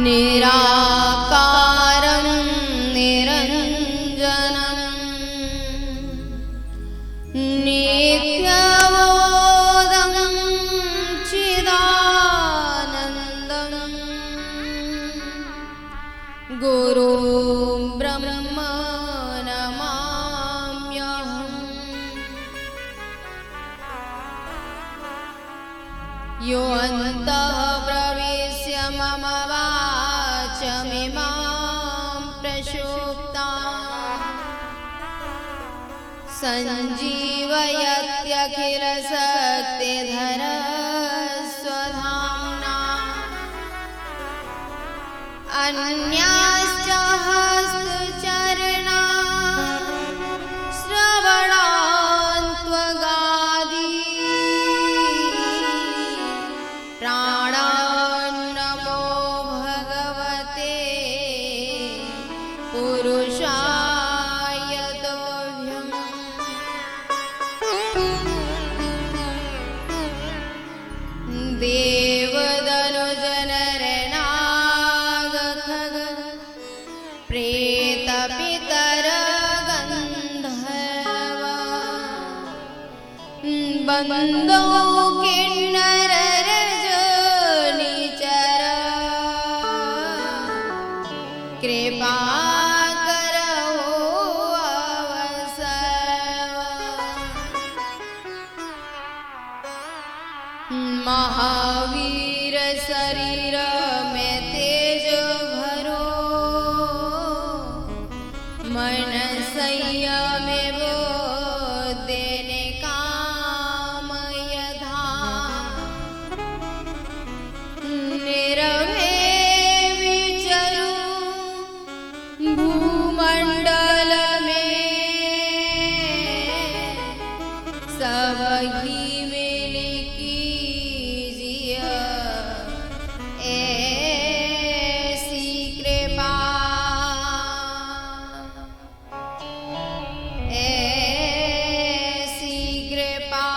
निराकारं निरञ्जनं नित्यबोधं चिदानन्दं गुरुं ब्रह्मा नमाम्यहम्। यो अन्तः प्रविश्य मम वाचमिमां प्रसुप्तां सञ्जीवयत्यखिलशक्तिधरस्वधाम्ना अन्याश्च हस्तचरणा श्रवणान्त्वगादि प्राणान्नमो भगवते पुरुषाय तुभ्यम्। देवदनुजनरनागखग प्रेतपितरगन्धर्वा बन्दो किन्नररजनिचर कृपा करो अवसर्व। महावीर शरीर में तेज भरो मन संयम देने काम यथा निरभय विचरूं भूमंडल में सब ही मिल कीजिए ऐसी कृपा ऐसी कृपा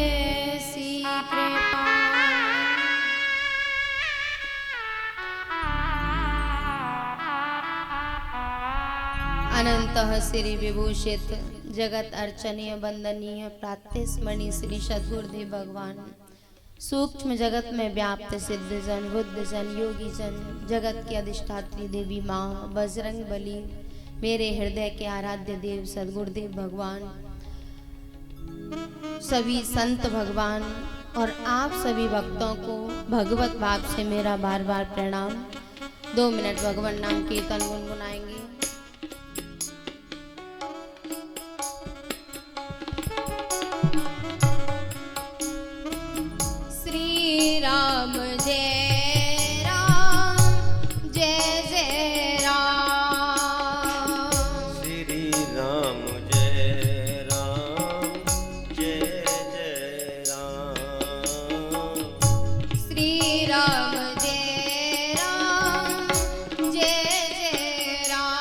ऐसी कृपा। अनंतः श्री विभूषित जगत अर्चनीय वंदनीय प्रातस्मरणीय श्री सद्गुरुदेव भगवान सूक्ष्म जगत में व्याप्त सिद्ध जन बुद्ध जन योगी जन जगत की अधिष्ठात्री देवी माँ बजरंग बली मेरे हृदय के आराध्य देव सद्गुरुदेव भगवान सभी संत भगवान और आप सभी भक्तों को भगवत भाव से मेरा बार बार प्रणाम। 2 मिनट भगवान नाम कीर्तन गुनगुनाएंगे। श्री राम जय राम जय जय राम। श्री राम जय राम जय जय राम। श्री राम जय राम जय जय राम।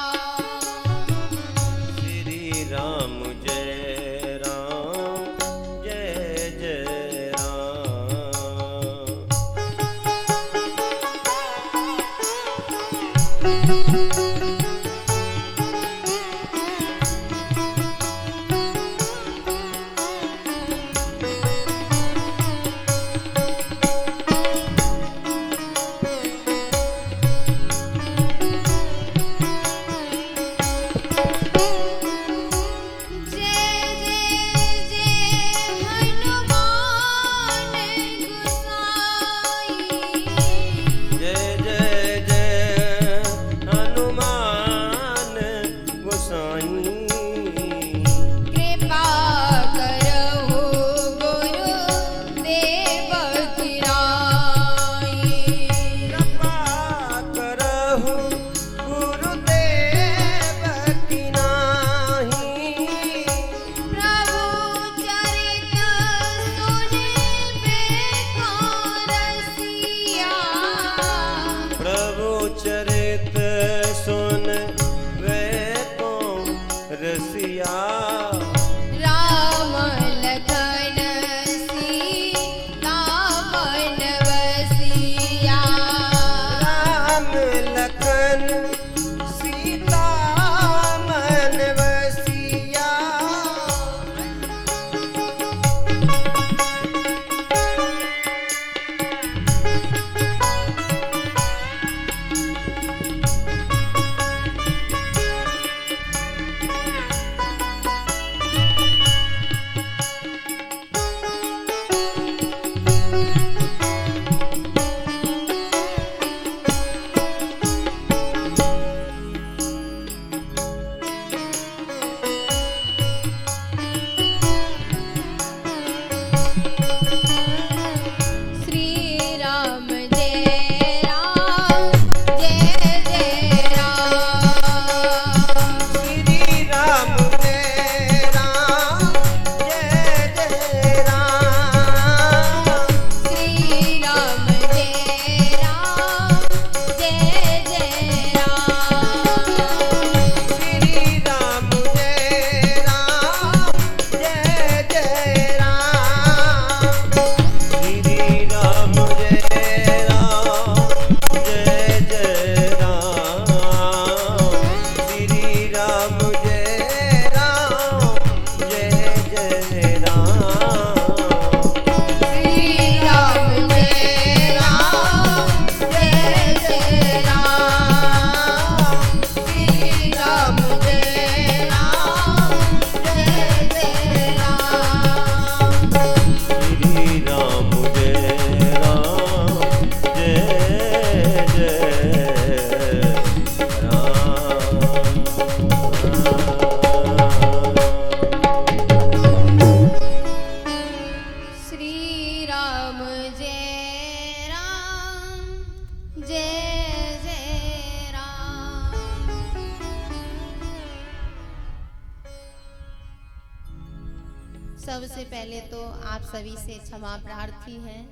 सबसे पहले तो आप सभी से क्षमा प्रार्थी हैं,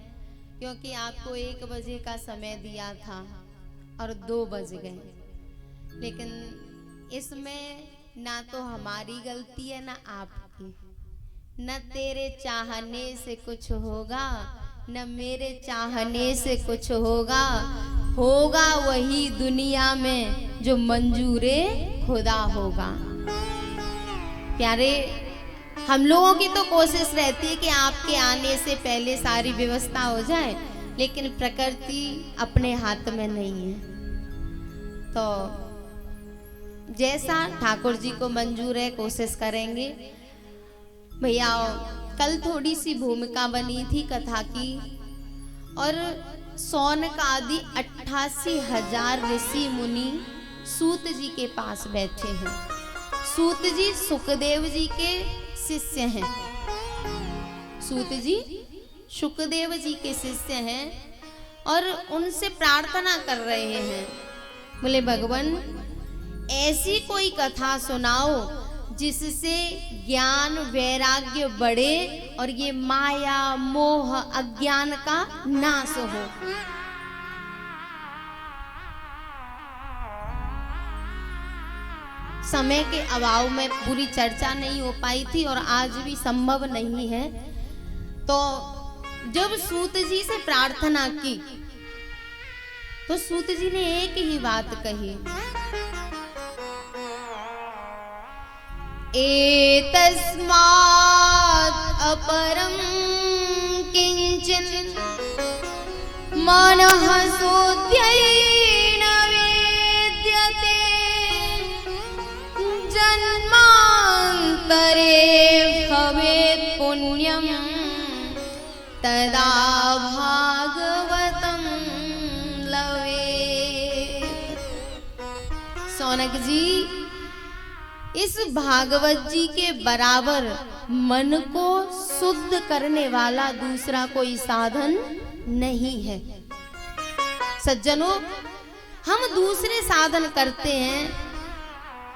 क्योंकि आपको 1 बजे का समय दिया था और 2 बज गए। लेकिन इसमें ना तो हमारी गलती है ना आपकी। न तेरे चाहने से कुछ होगा, न मेरे चाहने से कुछ होगा, होगा वही दुनिया में जो मंजूरे खुदा होगा। प्यारे, हम लोगों की तो कोशिश रहती है कि आपके आने से पहले सारी व्यवस्था हो जाए, लेकिन प्रकृति अपने हाथ में नहीं है। तो जैसा ठाकुर जी को मंजूर है कोशिश करेंगे। भैया, कल थोड़ी सी भूमिका बनी थी कथा की, और सौनक आदि 88,000 ऋषि मुनि सूत जी के पास बैठे हैं। सूत जी सुखदेव जी के शिष्य हैं। सूत जी सुखदेव जी के शिष्य हैं और उनसे प्रार्थना कर रहे हैं, बोले भगवान ऐसी कोई कथा सुनाओ जिससे ज्ञान वैराग्य बढ़े और ये माया मोह अज्ञान का नाश हो। समय के अभाव में पूरी चर्चा नहीं हो पाई थी और आज भी संभव नहीं है। तो जब सूत जी से प्रार्थना की तो सूत जी ने एक ही बात कही, एतस्मात् अपरं किंचन मनः शोध्येन वेद्यते जन्मान्तरे भवेत् पुण्यं तदा भागवतं लवेत्। सौनक जी, इस भागवत जी के बराबर मन को शुद्ध करने वाला दूसरा कोई साधन नहीं है। सज्जनों, हम दूसरे साधन करते हैं,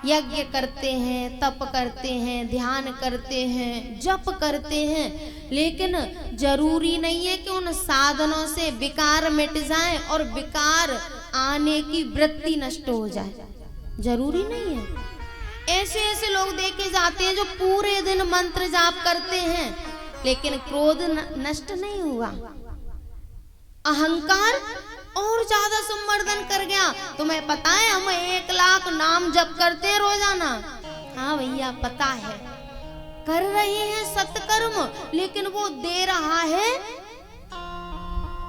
यज्ञ करते हैं, तप करते हैं, ध्यान करते हैं, जप करते हैं, लेकिन जरूरी नहीं है कि उन साधनों से विकार मिट जाए और विकार आने की वृत्ति नष्ट हो जाए। जरूरी नहीं है। ऐसे ऐसे लोग देखे जाते हैं जो पूरे दिन मंत्र जाप करते हैं, लेकिन क्रोध नष्ट नहीं हुआ, अहंकार और ज्यादा संवर्धन कर गया। तुम्हें पता है हम 1 लाख नाम जप करते हैं रोजाना। हाँ भैया पता है, कर रहे हैं सत्कर्म, लेकिन वो दे रहा है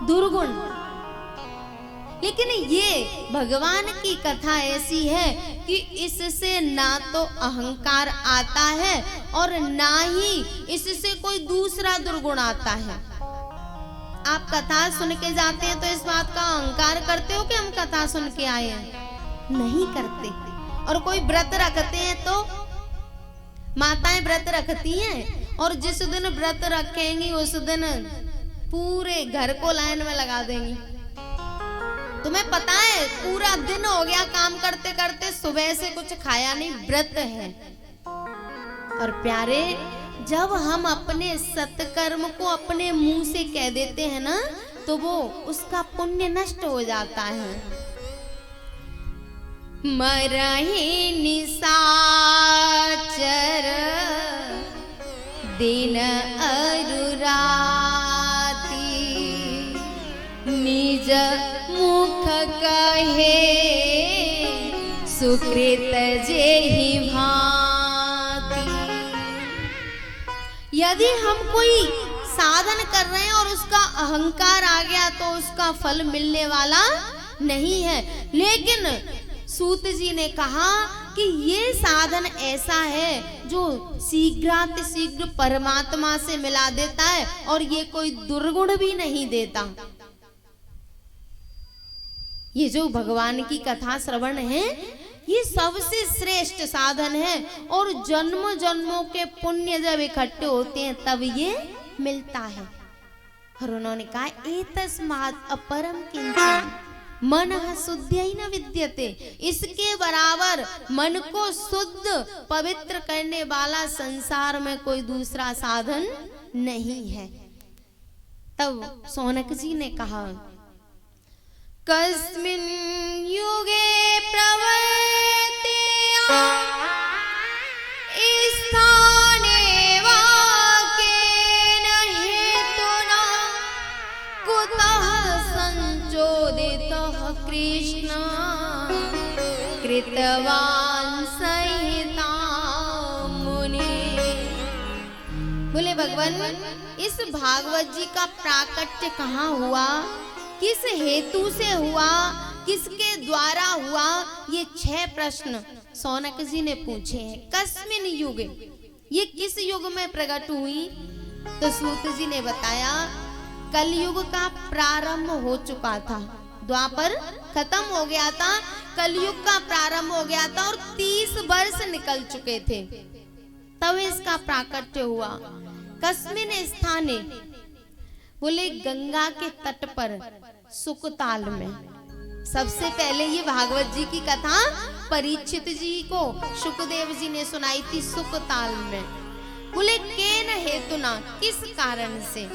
दुर्गुण। लेकिन ये भगवान की कथा ऐसी है कि इससे ना तो अहंकार आता है और ना ही इससे कोई दूसरा दुर्गुण आता है। आप कथा सुन के जाते हैं तो इस बात का अहंकार करते हो कि हम कथा सुन के आए हैं? नहीं करते। और कोई व्रत रखते हैं तो माताएं व्रत रखती हैं और जिस दिन व्रत रखेंगी उस दिन पूरे घर को लाइन में लगा देंगी। तुम्हें पता है पूरा दिन हो गया काम करते करते, सुबह से कुछ खाया नहीं, व्रत है। और प्यारे, जब हम अपने सत्कर्म को अपने मुंह से कह देते हैं ना, तो वो उसका पुण्य नष्ट हो जाता है। मरहि निशाचर दिन अरुराती, निज मुख कहे सुकृत जेहि भांति। यदि हम कोई साधन कर रहे हैं और उसका अहंकार आ गया तो उसका फल मिलने वाला नहीं है। लेकिन सूत जी ने कहा कि ये साधन ऐसा है जो शीघ्रातिशीघ्र परमात्मा से मिला देता है और ये कोई दुर्गुण भी नहीं देता। ये जो भगवान की कथा श्रवण है, ये सबसे श्रेष्ठ साधन है और जन्म जन्मों के पुण्य जब इकट्ठे होते हैं तब ये मिलता है। और उन्होंने कहा एतस्मात् अपरम किंचन मनः शुद्धेन विद्यते, इसके बराबर मन को शुद्ध पवित्र करने वाला संसार में कोई दूसरा साधन नहीं है। तब सौनक जी ने कहा कस्मिन् युगे प्रवर्तेया स्थाने वा केन हेतुना कुतः संचोदितः कृष्ण कृतवान् संहितां मुने। बोले भगवान, इस भागवत जी का प्राकट्य कहाँ हुआ, किस हेतु से हुआ, किसके द्वारा हुआ, ये 6 प्रश्न सौनक जी ने पूछे हैं। कस्मिन युग, ये किस युग में प्रकट हुई? तो सूत जी ने बताया कलयुग का प्रारंभ हो चुका था, द्वापर खत्म हो गया था, कलयुग का प्रारंभ हो गया था और 30 वर्ष निकल चुके थे, तब इसका प्राकट्य हुआ। कस्मिन स्थाने, बोले गंगा के तट पर सुकताल में। सबसे पहले ये भागवत जी की कथा परीक्षित जी को शुकदेव जी ने सुनाई थी सुकताल में। बोले केन हेतुना, किस कारण से?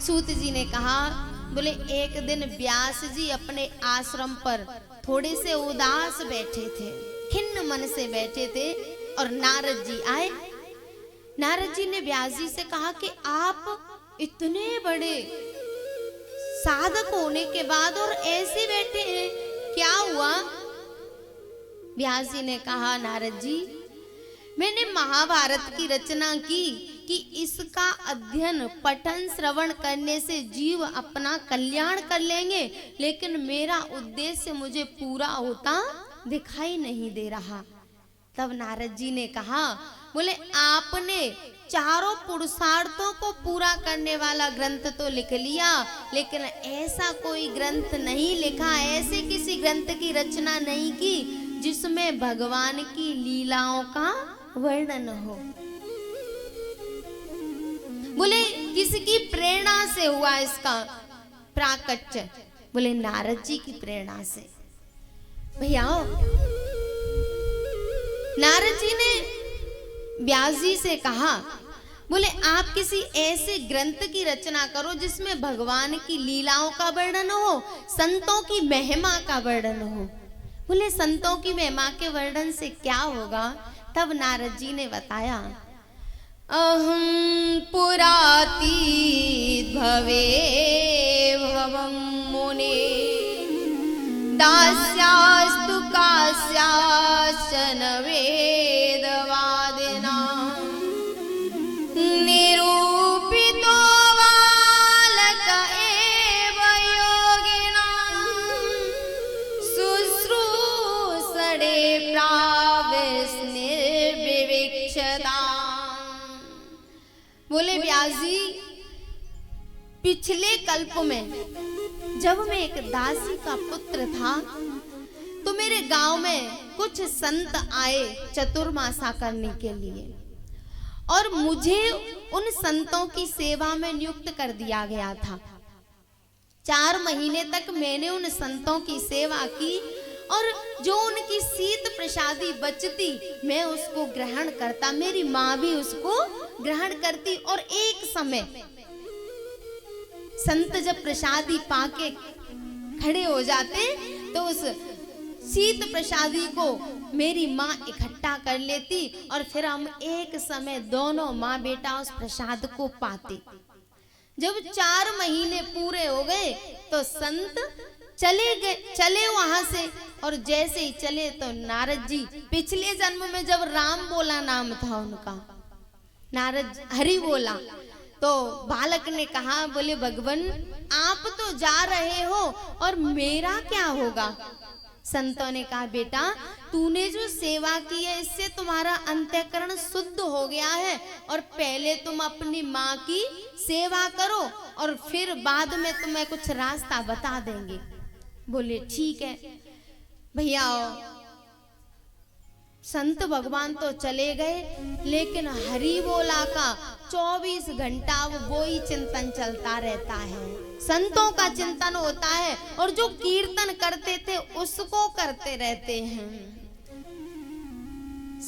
सूत जी ने कहा, बोले एक दिन व्यास जी अपने आश्रम पर थोड़े से उदास बैठे थे, खिन्न मन से बैठे थे और नारद जी आए। नारद जी ने व्यास जी से कहा कि आप इतने बड़े साधक होने के बाद और ऐसे बैठे हैं, क्या हुआ? व्यास जी ने कहा नारद जी, मैंने महाभारत की रचना की कि इसका अध्ययन पठन श्रवण करने से जीव अपना कल्याण कर लेंगे, लेकिन मेरा उद्देश्य मुझे पूरा होता दिखाई नहीं दे रहा। तब नारद जी ने कहा, बोले आपने चारों पुरुषार्थों को पूरा करने वाला ग्रंथ तो लिख लिया, लेकिन ऐसा कोई ग्रंथ नहीं लिखा, ऐसे किसी ग्रंथ की रचना नहीं की जिसमें भगवान की लीलाओं का वर्णन हो। बोले किसकी प्रेरणा से हुआ इसका प्राकट्य? बोले नारद जी की प्रेरणा से। भैया, नारद जी ने व्यास जी से कहा, बोले आप किसी ऐसे ग्रंथ की रचना करो जिसमें भगवान की लीलाओं का वर्णन हो, संतों की महिमा का वर्णन हो। बोले संतों की महिमा के वर्णन से क्या होगा? तब नारद जी ने बताया, अहं पुरातीत भवे भवं मुने दास्यास्तु कास्याश्चन वेदवादिना निरूपितो बालक एव योगिना शुश्रूषणे प्राविस्निर्विविक्षताम्। बोले व्यास जी, पिछले कल्प में जब मैं एक दासी का पुत्र था तो मेरे गांव में कुछ संत आए चतुर्मासा करने के लिए और मुझे उन संतों की सेवा में नियुक्त कर दिया गया था। 4 महीने तक मैंने उन संतों की सेवा की और जो उनकी शीत प्रसादी बचती मैं उसको ग्रहण करता, मेरी माँ भी उसको ग्रहण करती। और एक समय संत जब प्रसादी पाके खड़े हो जाते तो उस शीत प्रसादी को मेरी माँ इकट्ठा कर लेती और फिर हम एक समय दोनों माँ बेटा उस प्रसाद को पाते। जब 4 महीने पूरे हो गए तो संत चले वहां से और जैसे ही चले तो नारद जी, पिछले जन्म में जब राम बोला नाम था उनका, नारद हरि बोला तो बालक ने कहा, बोले भगवान आप तो जा रहे हो और मेरा क्या होगा। संतों ने कहा बेटा तूने जो सेवा की है इससे तुम्हारा अंतःकरण शुद्ध हो गया है और पहले तुम अपनी माँ की सेवा करो और फिर बाद में तुम्हें कुछ रास्ता बता देंगे। बोले ठीक है भैया। संत भगवान तो चले गए लेकिन हरि बोला का 24 घंटा वो ही चिंतन चलता रहता है, संतों का चिंतन होता है और जो कीर्तन करते थे उसको करते रहते हैं।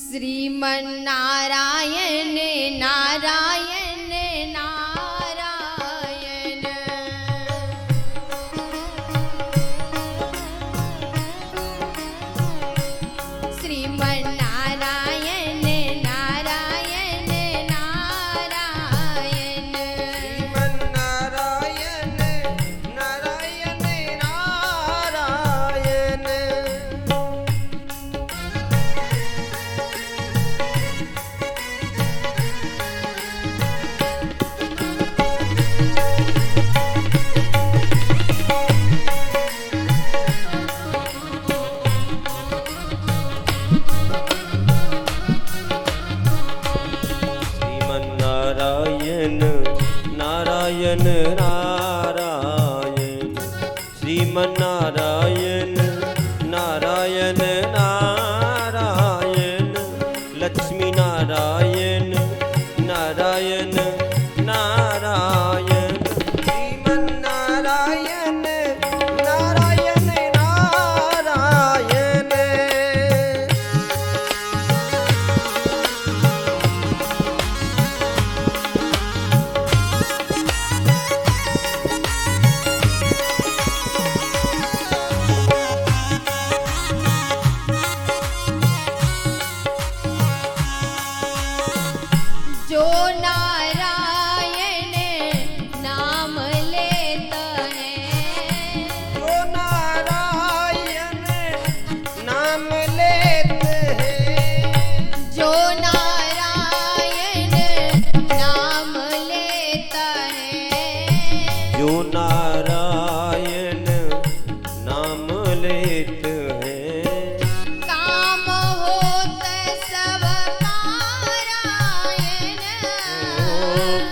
श्रीमन नारायण नारायण नारायण, श्रीमन नारायण नारायण नारायण, श्रीमन नारायण नारायण नारायण। श्रीमन नारायण नारायण नारायण, श्रीमन नारायण नारायण नारायण, लक्ष्मी नारायण नारायण नारायण, श्रीमन नारायण नारायण नारायण। जो नारायण नाम लेता है, जो नारायण नाम लेते हैं, जो नारायण नाम लेता है, जो नारायण नाम लेते हैं, काम होत सब नारायण,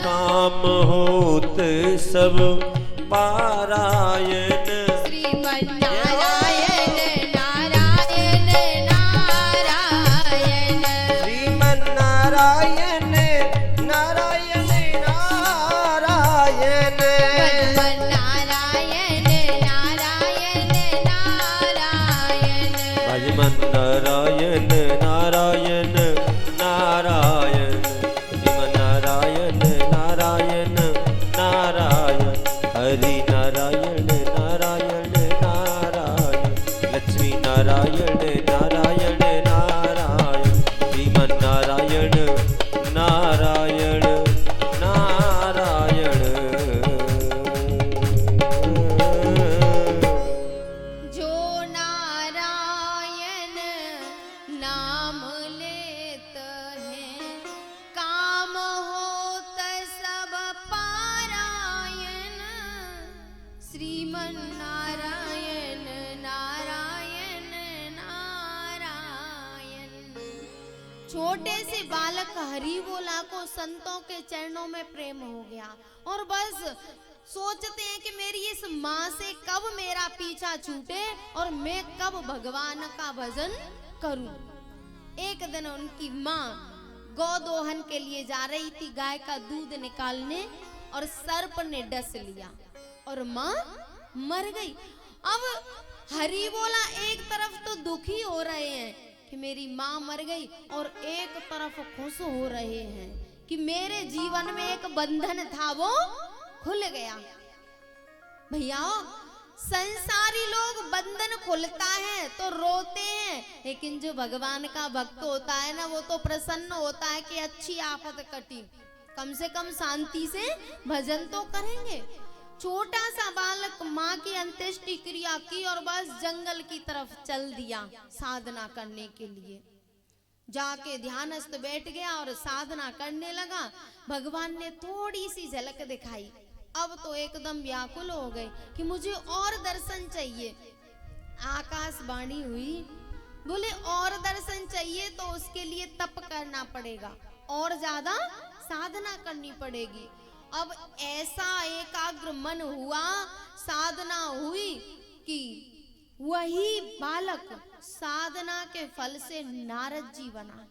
काम होत सब पारायण। श्रीमन नारायण नारायण नारायण, श्रीमन नारायण नारायण नारायण, भगवान नारायण नारायण नारायण, भजमन नारायण नारायण नारायण, श्रीमन नारायण नारायण नारायण, हरि नारायण नारायण छोटे से बालक हरिबोला को संतों के चरणों में प्रेम हो गया और बस सोचते हैं कि मेरी इस माँ से कब मेरा पीछा छूटे और मैं कब भगवान का भजन करूं। एक दिन उनकी माँ गौदोहन के लिए जा रही थी, गाय का दूध निकालने, और सर्प ने डस लिया और माँ मर गई। अब हरिबोला एक तरफ तो दुखी हो रहे हैं कि मेरी माँ मर गई और एक तरफ खुश हो रहे हैं कि मेरे जीवन में एक बंधन था वो खुल गया। भैया संसारी लोग बंधन खुलता है तो रोते हैं, लेकिन जो भगवान का भक्त होता है ना, वो तो प्रसन्न होता है कि अच्छी आफत कटी, कम से कम शांति से भजन तो करेंगे। छोटा सा बालक माँ की अंत्येष्टि क्रिया की और बस जंगल की तरफ चल दिया साधना करने के लिए। जाके ध्यानस्थ बैठ गया और साधना करने लगा। भगवान ने थोड़ी सी झलक दिखाई, अब तो एकदम व्याकुल हो गए कि मुझे और दर्शन चाहिए। आकाशवाणी हुई, बोले और दर्शन चाहिए तो उसके लिए तप करना पड़ेगा और ज्यादा साधना करनी पड़ेगी। अब ऐसा एकाग्र मन हुआ, साधना हुई कि वही बालक साधना के फल से नारद जी बना।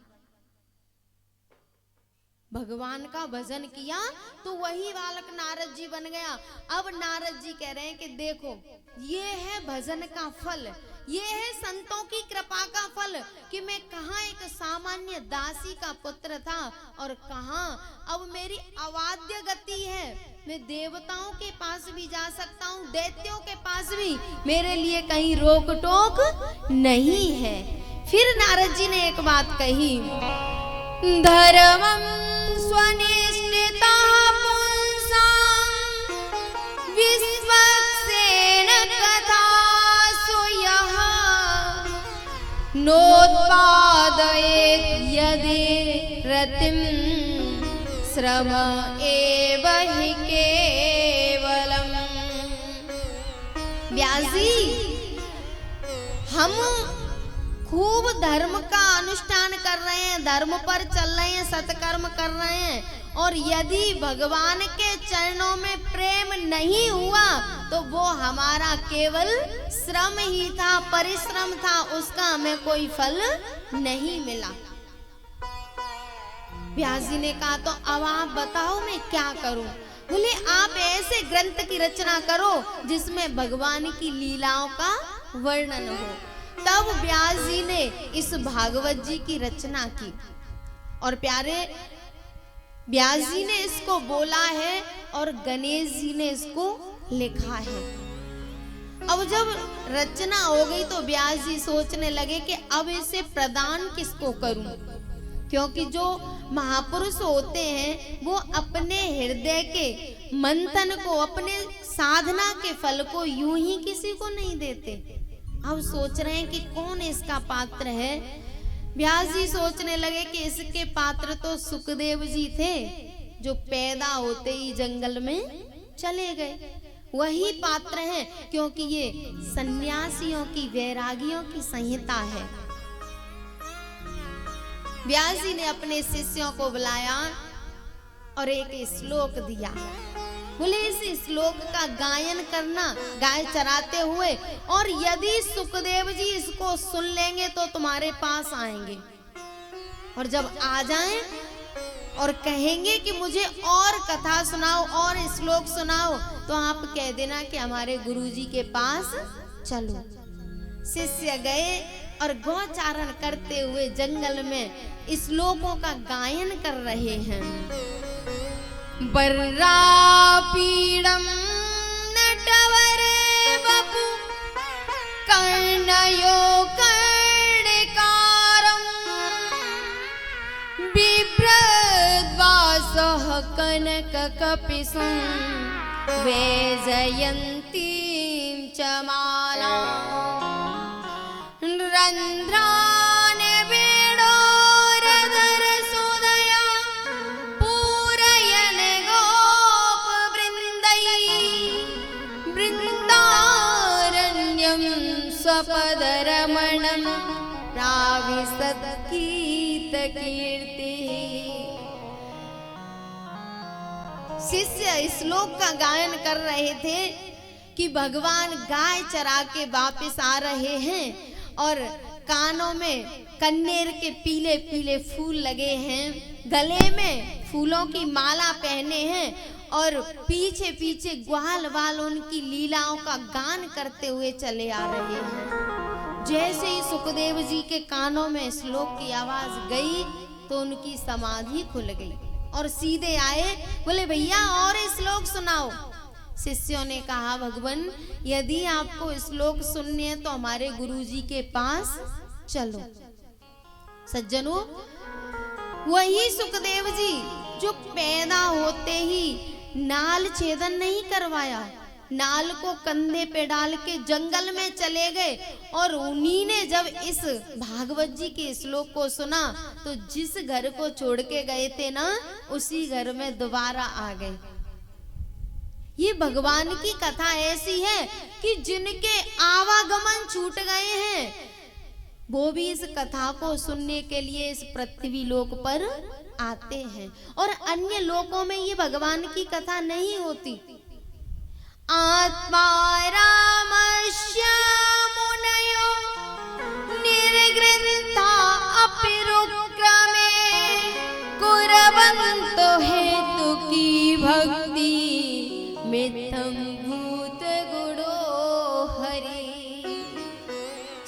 भगवान का भजन किया तो वही बालक नारद जी बन गया। अब नारद जी कह रहे हैं कि देखो ये है भजन का फल, ये है संतों की कृपा का फल कि मैं कहाँ एक सामान्य दासी का पुत्र था और कहाँ अब मेरी अवाद्य गति है। मैं देवताओं के पास भी जा सकता हूँ, दैत्यों के पास भी, मेरे लिए कहीं रोक टोक नहीं है। फिर नारद जी ने एक बात कही, धर्मं स्वनिष्ठिता पुंसां विश्वक्सेन कथासु यः नोत्पादयेत् यदि रतिं श्रम एव हि केवलम्। व्यास जी, हम खूब धर्म का अनुष्ठान कर रहे हैं, धर्म पर चल रहे हैं, सत्कर्म कर रहे हैं, और यदि भगवान के चरणों में प्रेम नहीं हुआ तो वो हमारा केवल श्रम ही था, परिश्रम था, उसका हमें कोई फल नहीं मिला। व्यास जी ने कहा तो अब आप बताओ मैं क्या करूं। बोले आप ऐसे ग्रंथ की रचना करो जिसमें भगवान की लीलाओं का वर्णन हो। तब व्यास जी ने इस भागवत जी की रचना की और प्यारे व्यास जी ने इसको बोला है और गणेश जी ने इसको लिखा है। अब जब रचना हो गई तो व्यास जी सोचने लगे कि अब इसे प्रदान किसको करूं, क्योंकि जो महापुरुष होते हैं वो अपने हृदय के मंथन को, अपने साधना के फल को यूं ही किसी को नहीं देते। अब सोच रहे हैं कि कौन इसका पात्र है। व्यास जी सोचने लगे कि इसके पात्र तो सुखदेव जी थे जो पैदा होते ही जंगल में चले गए, वही पात्र हैं, क्योंकि ये सन्यासियों की, वैरागियों की संहिता है। व्यास जी ने अपने शिष्यों को बुलाया और एक श्लोक दिया। बोले इस श्लोक का गायन करना गाय चराते हुए, और यदि सुखदेव जी इसको सुन लेंगे तो तुम्हारे पास आएंगे, और जब आ जाएं और कहेंगे कि मुझे और कथा सुनाओ और श्लोक सुनाओ, तो आप कह देना कि हमारे गुरुजी के पास चलो। शिष्य गए और गौचारण करते हुए जंगल में श्लोकों का गायन कर रहे हैं। बर्रापीडं नटवरे वपु कर्णयो कर्णिकारं बिभ्रद्वासः कनककपिशं वैजयन्तीं च मालां रन्ध्रान् वेणोरधरसुधया पूरयन् गोपवृन्दैः वृन्दारण्यं स्वपदरमणं प्राविशत् कीर्तयन्ती। कीर्ति। शिष्य श्लोक का गायन कर रहे थे कि भगवान गाय चरा के वापस आ रहे हैं और कानों में कन्नेर के पीले पीले फूल लगे हैं, गले में फूलों की माला पहने हैं और पीछे पीछे ग्वाल वाल उनकी लीलाओं का गान करते हुए चले आ रहे हैं। जैसे ही सुखदेव जी के कानों में श्लोक की आवाज गई तो उनकी समाधि खुल गई और सीधे आए, बोले भैया और श्लोक सुनाओ। शिष्यों ने कहा भगवान यदि आपको श्लोक सुनने हैं तो हमारे गुरुजी के पास चलो। सज्जनों, वही सुखदेव जी जो पैदा होते ही नाल छेदन नहीं करवाया, नाल को कंधे पे डाल के जंगल में चले गए और उन्हीं ने जब इस भागवत जी के श्लोक को सुना तो जिस घर को छोड़ के गए थे ना उसी घर में दोबारा आ गए। ये भगवान की कथा ऐसी है कि जिनके आवागमन छूट गए हैं वो भी इस कथा को सुनने के लिए इस पृथ्वी लोक पर आते हैं और अन्य लोकों में ये भगवान की कथा नहीं होती। आत्मा रामस्य मुनयो निर्गृह्ता अपिरुक्रमे कुर्वन्तो हेतु की भक्ति मिथं भूत गुणो हरि।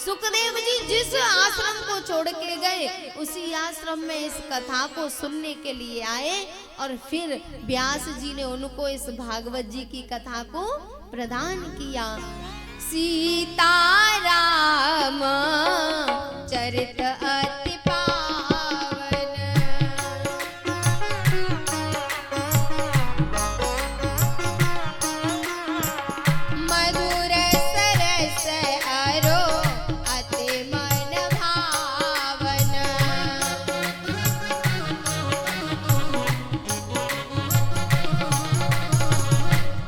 सुखदेव जी जिस आश्रम को छोड़ के गए उसी आश्रम में इस कथा को सुनने के लिए आए और फिर व्यास जी ने उनको इस भागवत जी की कथा को प्रदान किया। सीता राम चरित अति पावन, मधुर सरस अरो अति मन भावन,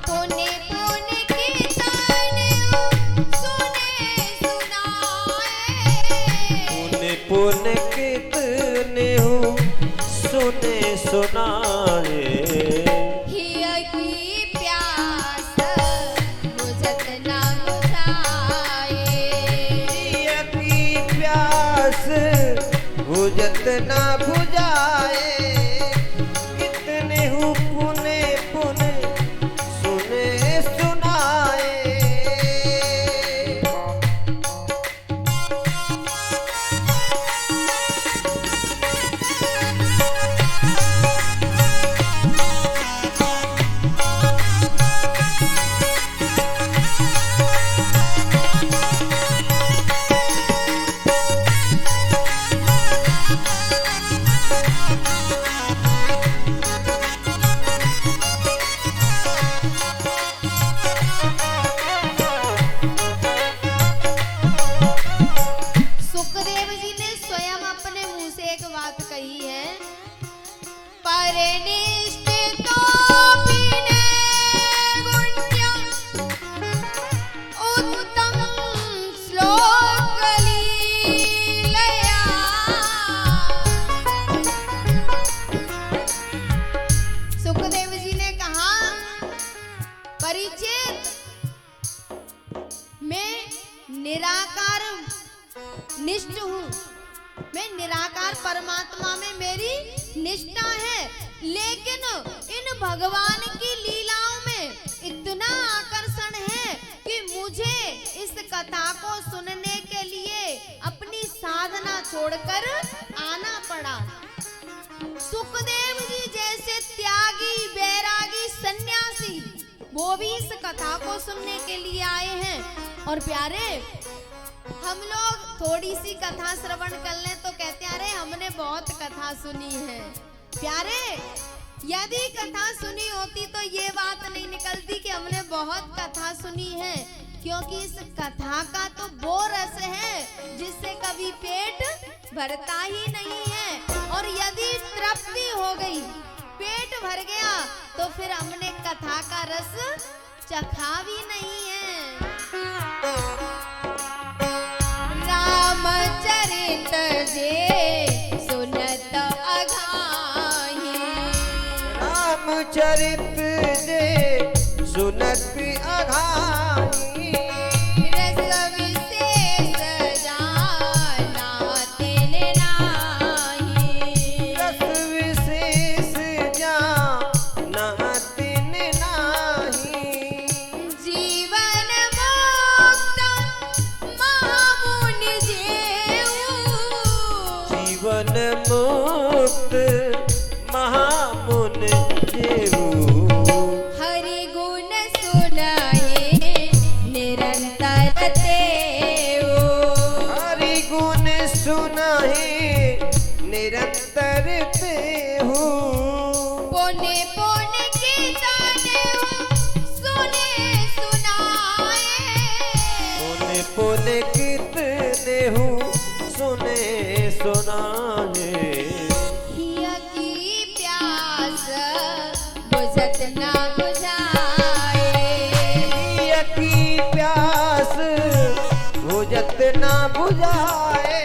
पुण्य पुण्य कीर्तन सुने सुनाए, पुण्य पुण्य कितने हो सुने सुनाए, हिय की प्यास बुझत ना बुझाए, जिया की प्यास बुझत ना बुझाए, कितने हो पुण्य पुण्य सुने सुनाए। सुखदेव जी ने स्वयं अपने मुंह से एक बात कही है, परनिष्ठितो विनय गुण्य उत्तम श्लोक लीलया। सुखदेव जी ने कहा परिचित, मैं निराकार निष्ठ हूँ, मैं निराकार परमात्मा में मेरी निष्ठा है, लेकिन इन भगवान की लीलाओं में इतना आकर्षण है कि मुझे इस कथा को सुनने के लिए अपनी साधना छोड़कर आना पड़ा। सुखदेव जी जैसे त्यागी बैरागी सन्यासी वो भी इस कथा को सुनने के लिए आए हैं। और प्यारे, हम लोग थोड़ी सी कथा श्रवण कर लें तो कहते हैं अरे हमने बहुत कथा सुनी है। प्यारे, यदि कथा सुनी होती तो ये बात नहीं निकलती कि हमने बहुत कथा सुनी है, क्योंकि इस कथा का तो वो रस है जिससे कभी पेट भरता ही नहीं है। और यदि तृप्ति हो गई, पेट भर गया, तो फिर हमने कथा का रस चखा भी नहीं है। रामचरित जे सुनत रामचरित जे सुनत अघानी रस विशेष जाना तिन नाही। रस विशेष जाना तिन नाही। जीवन मुक्त महामुनि जेऊ जीवन मुक्त महामुन जेऊ हरि गुण सुनाए निरंतर तेऊ। हरि गुण सुनाहे निरंतर तेहु। पुण्य पुण्य कीर्तन सुने सुनाए। पुण्य पुण्य कीर्तने हूँ सुने सुनाए। हिया की प्यास बुझत ना बुझाए। हिया की प्यास बुझत ना बुझाए।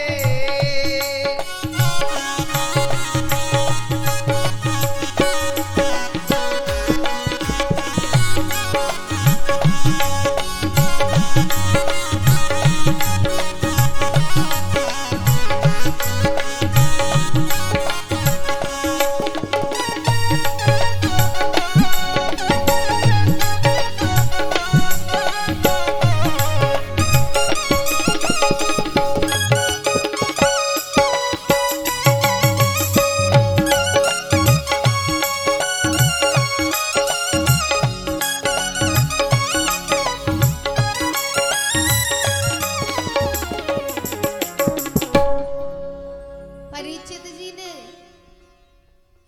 परीक्षित जी ने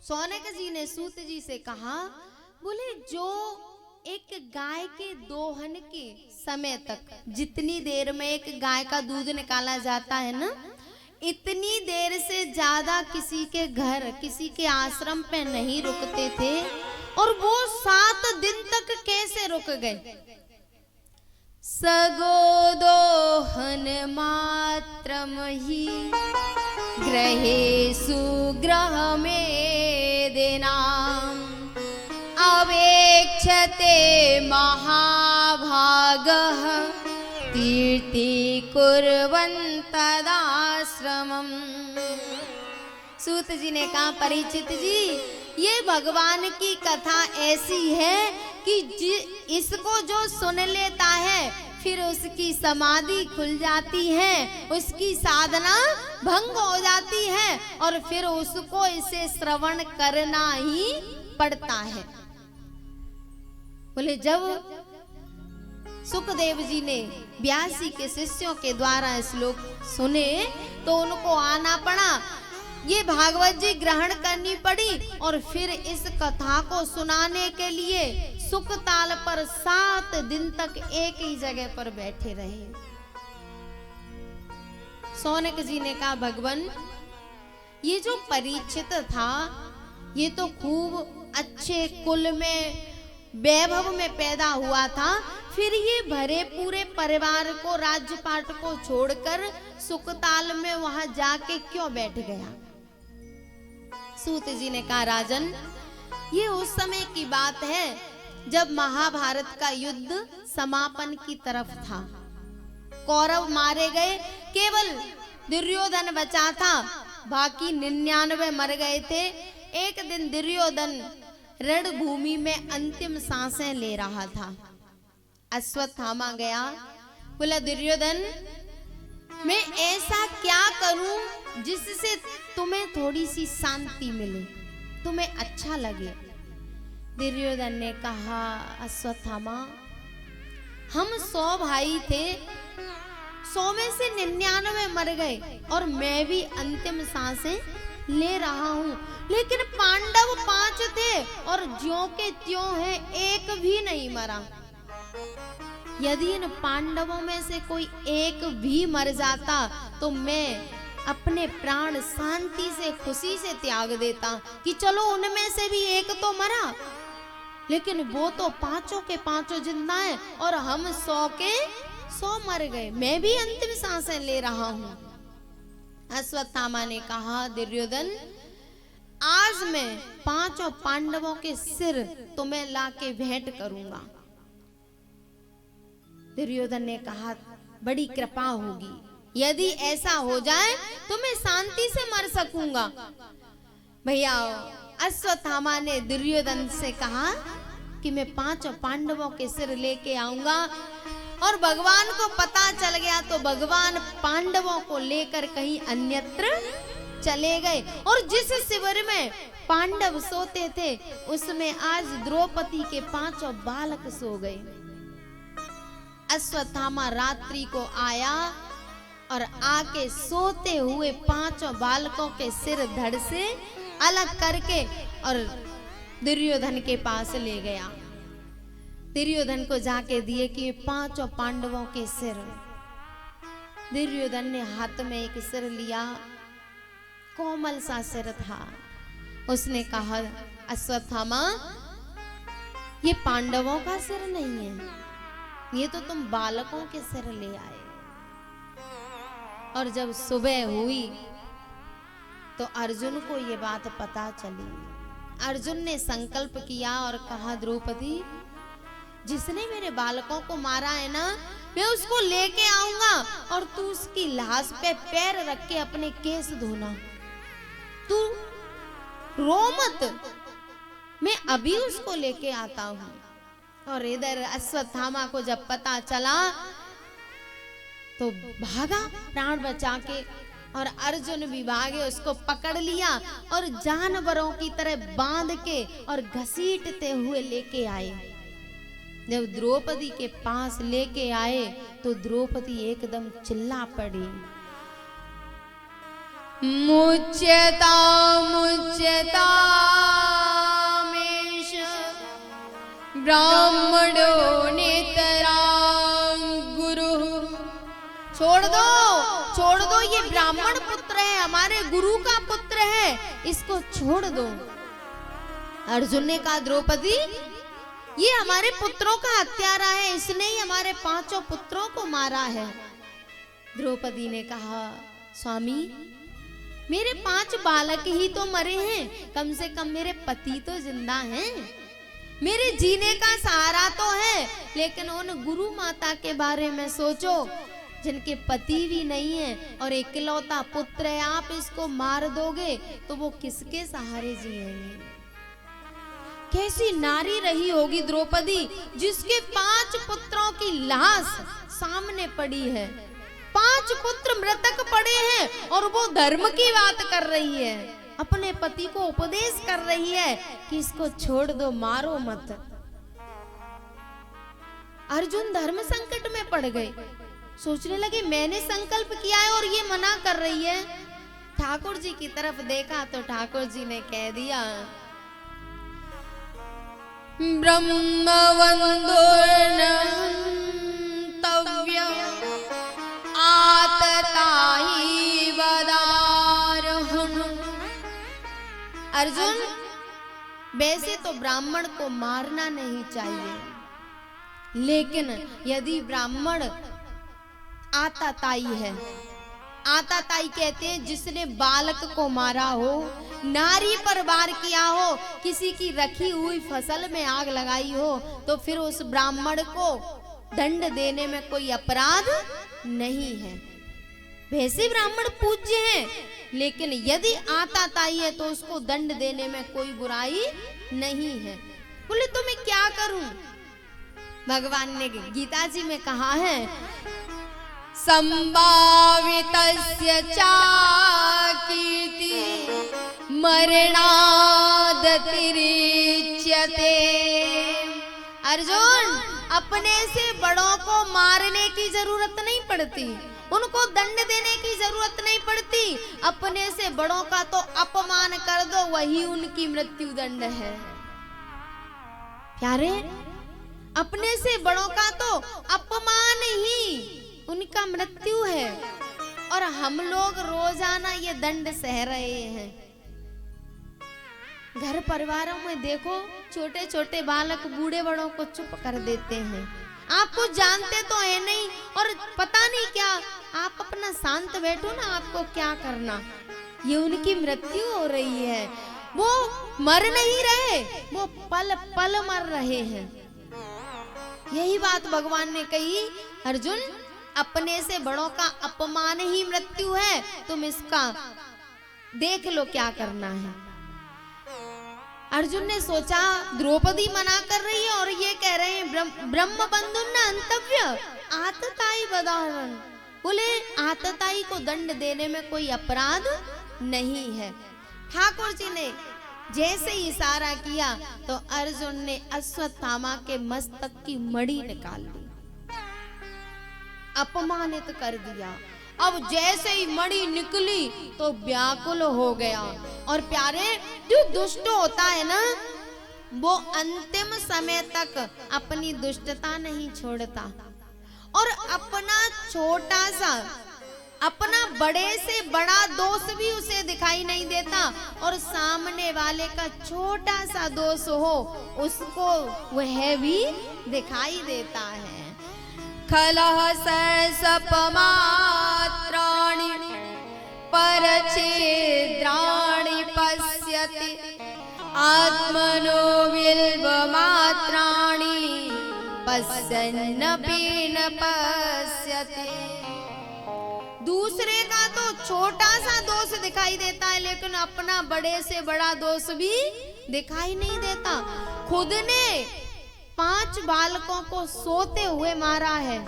सौनक जी ने सूत जी से कहा, बोले जो एक गाय के दोहन के समय तक जितनी देर में एक गाय का दूध निकाला जाता है ना, इतनी देर से ज्यादा किसी के घर किसी के आश्रम पे नहीं रुकते थे। और वो 7 दिन तक कैसे रुक गए? सगो दोहन मात्रम ही ग्रहे सुग्रह में देना अवेक्षते महाभागः तीर्थी कुर्वन्तदाश्रमम्। सूत जी ने कहा, परीक्षित जी ये भगवान की कथा ऐसी है कि इसको जो सुन लेता है फिर उसकी समाधि खुल जाती है, उसकी साधना भंग हो जाती है और फिर उसको इसे श्रवण करना ही पड़ता है। बोले जब सुखदेव जी ने 82 के शिष्यों के द्वारा श्लोक सुने तो उनको आना पड़ा, ये भागवत जी ग्रहण करनी पड़ी और फिर इस कथा को सुनाने के लिए सुखताल पर 7 दिन तक एक ही जगह पर बैठे रहे। सौनक जी ने कहा, भगवान ये जो परीक्षित था ये तो खूब अच्छे कुल में वैभव में पैदा हुआ था, फिर ये भरे पूरे परिवार को राज्यपाट को छोड़कर सुखताल में वहां जाके क्यों बैठ गया? सूत जी ने कहा, राजन ये उस समय की बात है जब महाभारत का युद्ध समापन की तरफ था। कौरव मारे गए, केवल दुर्योधन बचा था, बाकी 99 मर गए थे। एक दिन दुर्योधन रणभूमि में अंतिम सांसें ले रहा था। अश्वत्थामा गया, बोला दुर्योधन मैं ऐसा क्या करूं जिससे तुम्हें थोड़ी सी शांति मिले, तुम्हें अच्छा लगे? दुर्योधन ने कहा, अश्वत्थामा हम 100 भाई थे, 100 में से 99 मर गए और मैं भी अंतिम सांसें ले रहा हूं, लेकिन पांडव 5 थे और ज्यों के त्यों है, एक भी नहीं मरा। यदि इन पांडवों में से कोई एक भी मर जाता तो मैं अपने प्राण शांति से खुशी से त्याग देता कि चलो उनमें से भी एक तो मरा, लेकिन वो तो 5 के 5 जिंदा है और हम 100 के 100 मर गए, मैं भी अंतिम सांसें ले रहा हूं। अश्वत्थामा ने कहा, दुर्योधन आज मैं पांचों पांडवों के सिर तुम्हें लाके भेंट करूंगा। दुर्योधन ने कहा बड़ी कृपा होगी, यदि ऐसा हो जाए तो मैं शांति से मर सकूंगा। भैया अश्वत्थामा ने दुर्योधन से कहा कि मैं पांचों पांडवों के सिर लेके आऊंगा, और भगवान को पता चल गया तो भगवान पांडवों को लेकर कहीं अन्यत्र चले गए, और जिस शिविर में पांडव सोते थे उसमें आज द्रौपदी के पांचों बालक सो गए। अश्वत्थामा रात्रि को आया और आके सोते हुए पांचों बालकों के सिर धड़ से अलग करके और दुर्योधन के पास ले गया। दुर्योधन को जाके दिए कि ये पांचों पांडवों के सिर। दुर्योधन ने हाथ में एक सिर लिया, कोमल सा सिर था। उसने कहा अश्वत्थामा ये पांडवों का सिर नहीं है, ये तो तुम बालकों के सिर ले आए। और जब सुबह हुई तो अर्जुन को ये बात पता चली। अर्जुन ने संकल्प किया और कहा द्रौपदी जिसने मेरे बालकों को मारा है ना, मैं उसको लेके आऊंगा और तू उसकी लाश पे पैर रख के अपने केस धोना। तू रो मत, मैं अभी उसको लेके आता हूं। और इधर अश्वत्थामा को जब पता चला तो भागा प्राण बचा के, और अर्जुन भी भागे, उसको पकड़ लिया और जानवरों की तरह बांध के और घसीटते हुए लेके आए। जब द्रौपदी के पास लेके आए तो द्रौपदी एकदम चिल्ला पड़ी, मुच्यता मुच्यता मेष ब्राह्मणो नेतरां गुरु। छोड़ दो, ये ब्राह्मण पुत्र है, हमारे गुरु का पुत्र है, इसको छोड़ दो। अर्जुन ने कहा द्रौपदी ये हमारे पुत्रों का हत्यारा है, इसने ही हमारे पांचों पुत्रों को मारा है। द्रौपदी ने कहा स्वामी मेरे 5 बालक ही तो मरे हैं, कम से कम मेरे पति तो जिंदा हैं, मेरे जीने का सहारा तो है। लेकिन उन गुरु माता के बारे में सोचो जिनके पति भी नहीं है और इकलौता पुत्र है, आप इसको मार दोगे तो वो किसके सहारे जिएंगे। कैसी नारी रही होगी द्रौपदी जिसके 5 पुत्रों की लाश सामने पड़ी है, 5 पुत्र मृतक पड़े हैं और वो धर्म की बात कर रही है, अपने पति को उपदेश कर रही है कि इसको छोड़ दो, मारो मत। अर्जुन धर्म संकट में पड़ गए, सोचने लगे मैंने संकल्प किया है और ये मना कर रही है। ठाकुर जी की तरफ देखा तो ठाकुर जी ने कह दिया ब्रह्मवन्दोर्नहन्तव्य आततायि वदारहम्। अर्जुन वैसे तो ब्राह्मण को मारना नहीं चाहिए, लेकिन यदि ब्राह्मण आताताई है, आताताई कहते हैं जिसने बालक को मारा हो, नारी पर वार किया हो, किसी की रखी हुई फसल में आग लगाई हो, तो फिर उस ब्राह्मण को दंड देने में कोई अपराध नहीं है। वैसे ब्राह्मण पूज्य हैं, लेकिन यदि आताताई है तो उसको दंड देने में कोई बुराई नहीं है। बोले तो मैं क्या करूं? भगवान ने गीता जी में कहा है संभावितस्य चा कीर्ति मरणादतिरिच्यते। अर्जुन अपने से बड़ों को मारने की जरूरत नहीं पड़ती, उनको दंड देने की जरूरत नहीं पड़ती, अपने से बड़ों का तो अपमान कर दो, वही उनकी मृत्यु दंड है। प्यारे अपने से बड़ों का तो अपमान ही उनका मृत्यु है, और हम लोग रोजाना ये दंड सह रहे हैं। घर परिवारों में देखो छोटे छोटे बालक बूढ़े बड़ों को चुप कर देते हैं। आप कुछ जानते तो है नहीं और पता नहीं क्या, आप अपना शांत बैठो ना, आपको क्या करना, ये उनकी मृत्यु हो रही है। वो मर नहीं रहे, वो पल पल मर रहे हैं। यही बात भगवान ने कही, अर्जुन अपने से बड़ों का अपमान ही मृत्यु है, तुम इसका देख लो क्या करना है। अर्जुन ने सोचा द्रौपदी मना कर रही है और ये कह रहे हैं ब्रह्म बंधु न अंतव्य आतताई बदावन। बोले आतताई को दंड देने में कोई अपराध नहीं है। ठाकुर जी ने जैसे ही इशारा किया तो अर्जुन ने अश्वत्थामा के मस्तक की मणि निकाल ली, अपमानित कर दिया। अब जैसे ही मणि निकली तो व्याकुल हो गया। और प्यारे, जो दुष्ट होता है ना, वो अंतिम समय तक अपनी दुष्टता नहीं छोड़ता और अपना छोटा सा, अपना बड़े से बड़ा दोष भी उसे दिखाई नहीं देता और सामने वाले का छोटा सा दोष हो उसको वह भी दिखाई देता है। खलह सरसप मात्राणि परछिद्राणि पश्यति आत्मनो बिल्व मात्राणि पश्यन्नपि न पश्यति। दूसरे का तो छोटा सा दोष दिखाई देता है लेकिन अपना बड़े से बड़ा दोष भी दिखाई नहीं देता। खुद ने 5 बालकों को सोते हुए मारा है,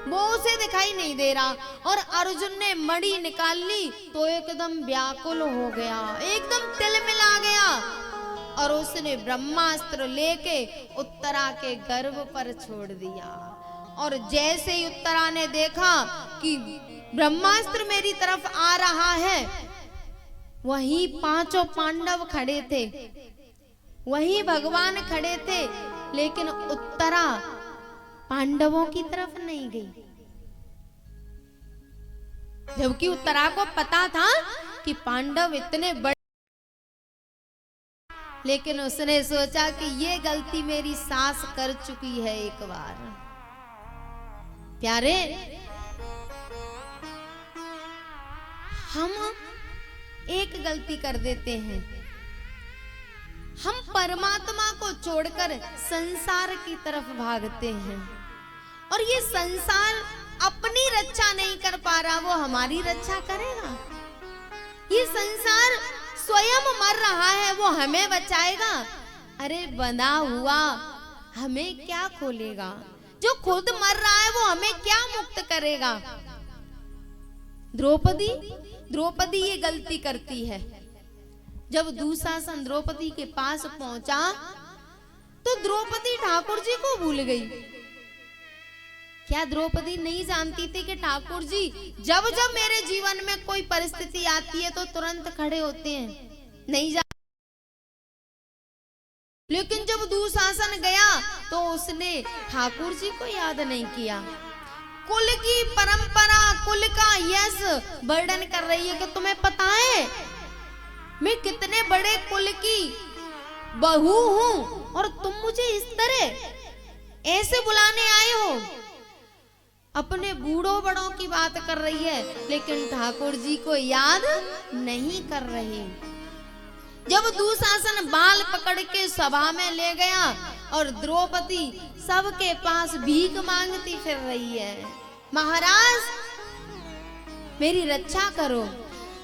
वो उसे दिखाई नहीं दे रहा। और अर्जुन ने मणि निकाल ली तो एकदम व्याकुल हो गया, एकदम तिलमिला गया और उसने ब्रह्मास्त्र लेके उत्तरा के गर्भ पर छोड़ दिया। और जैसे ही उत्तरा ने देखा कि ब्रह्मास्त्र मेरी तरफ आ रहा है, वहीं 5 पांडव खड़े थे, वहीं भगवान खड़े थे, लेकिन उत्तरा पांडवों की तरफ नहीं गई। जबकि उत्तरा को पता था कि पांडव इतने बड़े, लेकिन उसने सोचा कि ये गलती मेरी सास कर चुकी है एक बार। प्यारे, हम एक गलती कर देते हैं, हम परमात्मा को छोड़कर संसार की तरफ भागते हैं और ये संसार अपनी रक्षा नहीं कर पा रहा, वो हमारी रक्षा करेगा। ये संसार स्वयं मर रहा है, वो हमें बचाएगा। अरे बंधा हुआ हमें क्या खोलेगा, जो खुद मर रहा है वो हमें क्या मुक्त करेगा। द्रौपदी ये गलती करती है। जब दुशासन द्रौपदी के पास पहुंचा तो द्रौपदी ठाकुर जी को भूल गई। क्या द्रौपदी नहीं जानती थी कि ठाकुर जी जब जब मेरे जीवन में कोई परिस्थिति आती है तो तुरंत खड़े होते हैं? नहीं जान, लेकिन जब दुशासन गया तो उसने ठाकुर जी को याद नहीं किया। कुल की परंपरा, कुल का यश वर्णन कर रही है कि तुम्हें पता है मैं कितने बड़े कुल की बहू हूं और तुम मुझे इस तरह ऐसे बुलाने आए हो। अपने बूढ़ों बड़ों की बात कर रही है लेकिन ठाकुर जी को याद नहीं कर रही। जब दुशासन बाल पकड़ के सभा में ले गया और द्रौपदी सबके पास भीख मांगती फिर रही है, महाराज मेरी रक्षा करो।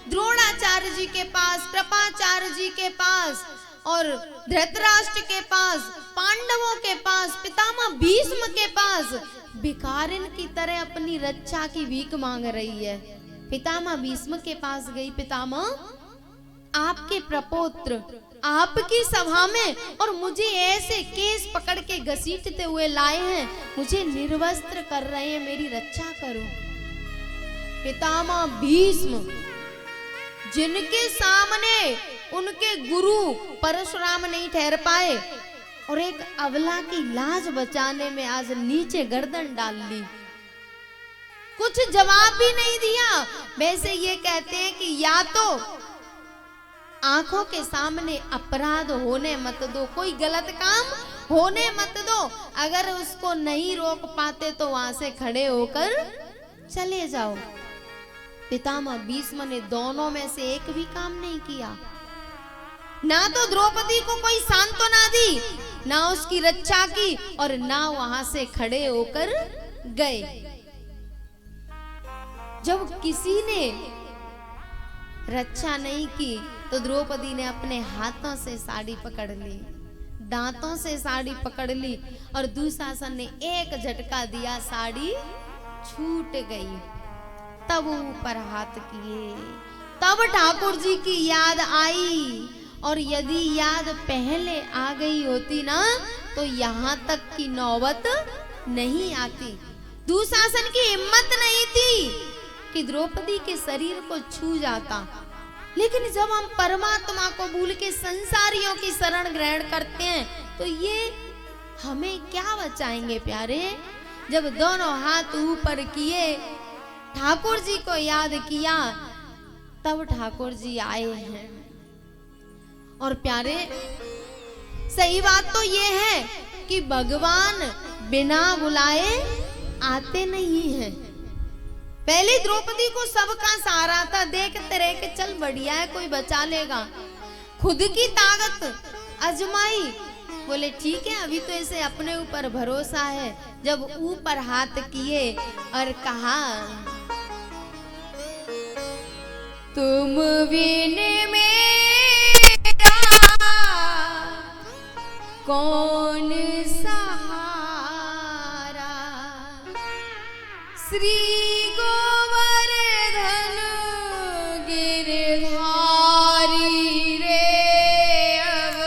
द्रोणाचार्य जी के पास, कृपाचार्य जी के पास और धृतराष्ट्र के पास, पांडवों के पास, पितामह भीष्म के पास भिखारिन की तरह अपनी रक्षा की भीख मांग रही है। पितामह भीष्म के पास गई, पितामह आपके प्रपौत्र आपकी सभा में और मुझे ऐसे केस पकड़ के घसीटते हुए लाए हैं, मुझे निर्वस्त्र कर रहे हैं, मेरी रक्षा करो। पितामह भीष्म जिनके सामने उनके गुरु परशुराम नहीं ठहर पाए और एक अबला की लाज बचाने में आज नीचे गर्दन डाल ली, कुछ जवाब भी नहीं दिया। वैसे ये कहते हैं कि या तो आंखों के सामने अपराध होने मत दो, कोई गलत काम होने मत दो, अगर उसको नहीं रोक पाते तो वहां से खड़े होकर चले जाओ। पितामह भीष्म ने दोनों में से एक भी काम नहीं किया। ना तो द्रौपदी को कोई सांत्वना दी, ना उसकी रक्षा की, और ना वहां से खड़े होकर गए। जब किसी ने रक्षा नहीं की तो द्रौपदी ने अपने हाथों से साड़ी पकड़ ली, दांतों से साड़ी पकड़ ली, और दुशासन ने एक झटका दिया, साड़ी छूट गई। तब ऊपर हाथ किए, तब ठाकुर जी की याद आई, और यदि याद पहले आ गई होती ना तो यहाँ तक की नौबत नहीं आती। दुशासन की हिम्मत नहीं थी कि द्रौपदी के शरीर को छू जाता। लेकिन जब हम परमात्मा को भूल के संसारियों की शरण ग्रहण करते हैं तो ये हमें क्या बचाएंगे प्यारे। जब दोनों हाथ ऊपर किए, ठाकुर जी को याद किया, तब ठाकुर जी आए हैं। और प्यारे, सही बात तो ये है कि भगवान बिना बुलाए आते नहीं हैं। पहले द्रौपदी को सबका सहारा था, देखते रहे कि चल बढ़िया है, कोई बचा लेगा। खुद की ताकत आजमाई, बोले ठीक है अभी तो इसे अपने ऊपर भरोसा है। जब ऊपर हाथ किए और कहा, तुम बिन मेरा कौन सहारा, श्री गोवर्धन गिरधारी रे, अब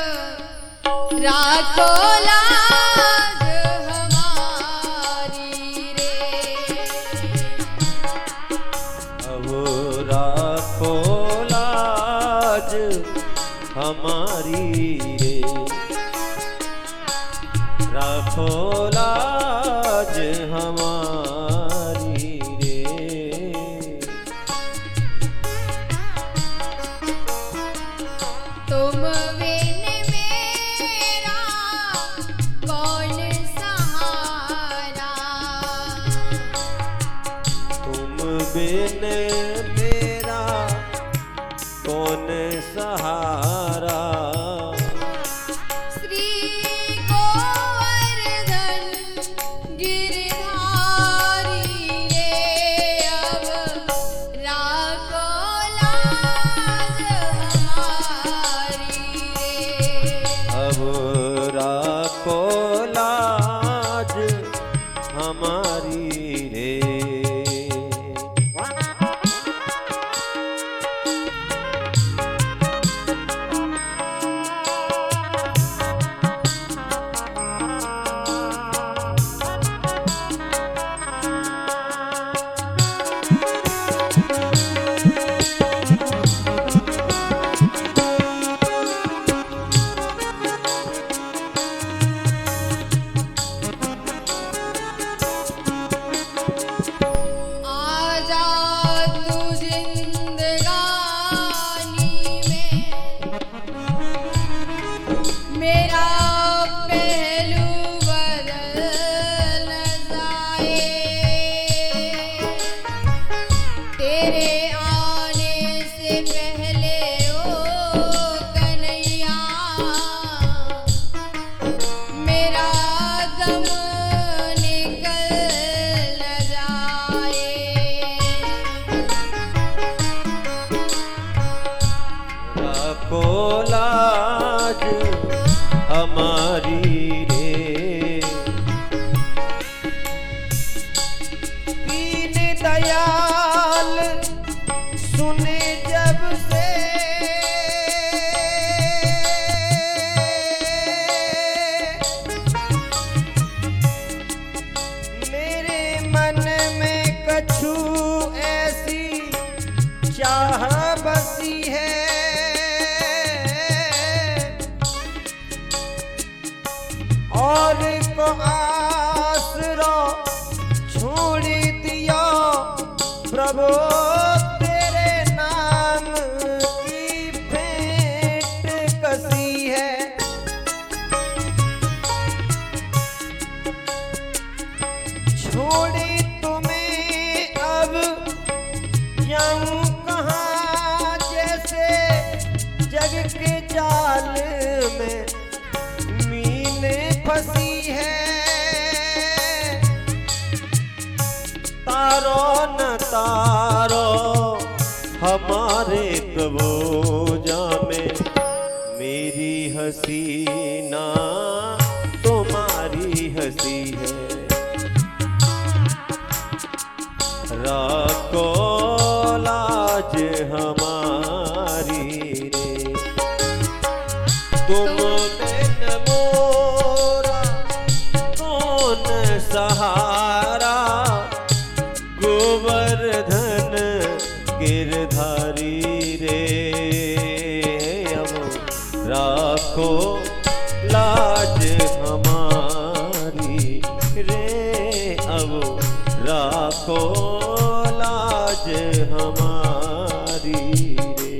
राखो लाज हमारी रे, अब राखो लाज हमारी रे, राखो लाज हमारी रे। तुम बिन मेरा कौन सहारा, तुम बिन मेरा कौन सहारा, श्री गोवर्धन गिरधारी रे, अब राखो लाज हमारी रे, अब राखो लाज हमारी रे। उतारो हमारे कबोजा में, मेरी हसीना तुम्हारी हंसी है। राखो लाज हमारी रे, तुम बिन मोरा कौन सहारा, गोवर्धन गिरधारी रे। अब राखो लाज हमारी रे, अब राखो लाज हमारी रे।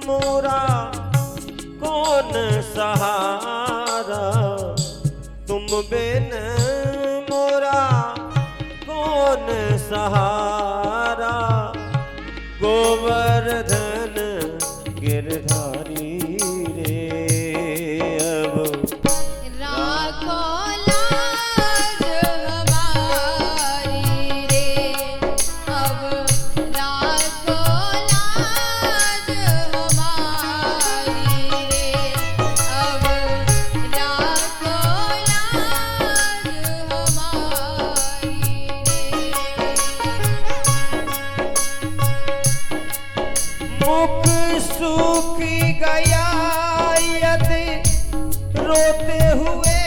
मोरा कौन सहारा, तुम बिन मोरा कौन सहारा, गोवर्धन गिरधारी रे। अब राखो लाज हमारी रे, अब राखो लाज हमारी रे, अब राखो लाज हमारी रे। मुख सूख गया यदि रोते हुए,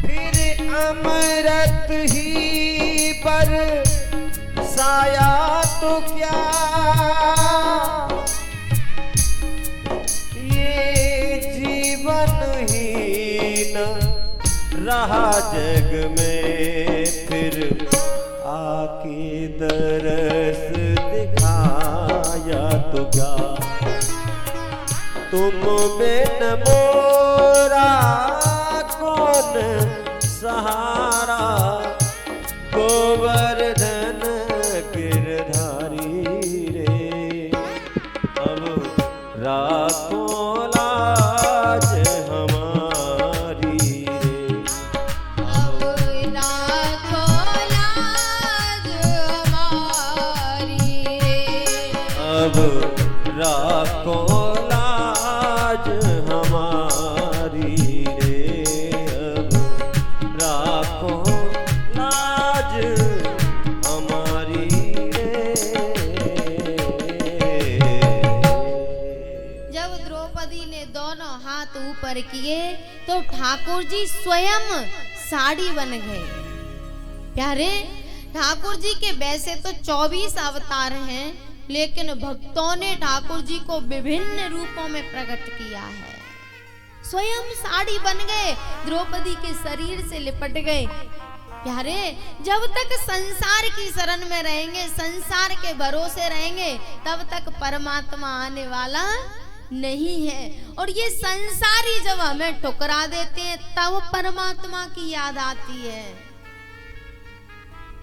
फिर अमृत ही पर साया तो क्या, ये जीवन ही न रहा जग में, फिर आके दरस दिखाया तो क्या, तुम बिन मोरा कौन सहारा, गोवर्धन गिरधारी रे। अब राखो लाज हमारी रे, अब राखो लाज हमारी रे, अब राखो लाज हमारी रे, अब राखो लाज हमारी रे। जब द्रौपदी ने दोनों हाथ ऊपर किए तो ठाकुर जी स्वयं साड़ी बन गए। प्यारे, ठाकुर जी के वैसे तो 24 अवतार हैं, लेकिन भक्तों ने ठाकुर जी को विभिन्न रूपों में प्रकट किया है। स्वयं साड़ी बन गए, द्रौपदी के शरीर से लिपट गए। प्यारे, जब तक संसार की शरण में रहेंगे, संसार के भरोसे रहेंगे, तब तक परमात्मा आने वाला नहीं है। और ये संसारी जब हमें ठुकरा देते हैं, तब परमात्मा की याद आती है।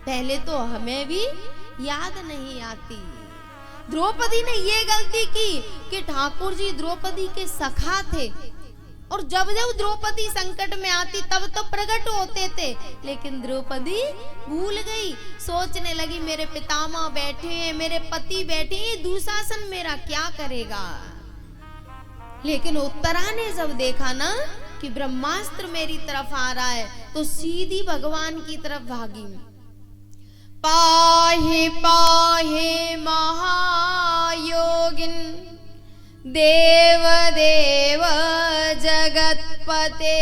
पहले तो हमें भी याद नहीं आती। द्रौपदी ने ये गलती की कि ठाकुर जी द्रौपदी के सखा थे, और जब जब द्रौपदी संकट में आती तब तो प्रकट होते थे, लेकिन द्रौपदी भूल गई। सोचने लगी मेरे पितामह बैठे हैं, मेरे पति बैठे हैं, दुशासन मेरा क्या करेगा। लेकिन उत्तरा ने जब देखा ना कि ब्रह्मास्त्र मेरी तरफ आ रहा है, तो सीधी भगवान की तरफ भागी। पाहे पाहे महायोगिन देव देव जगत्पते,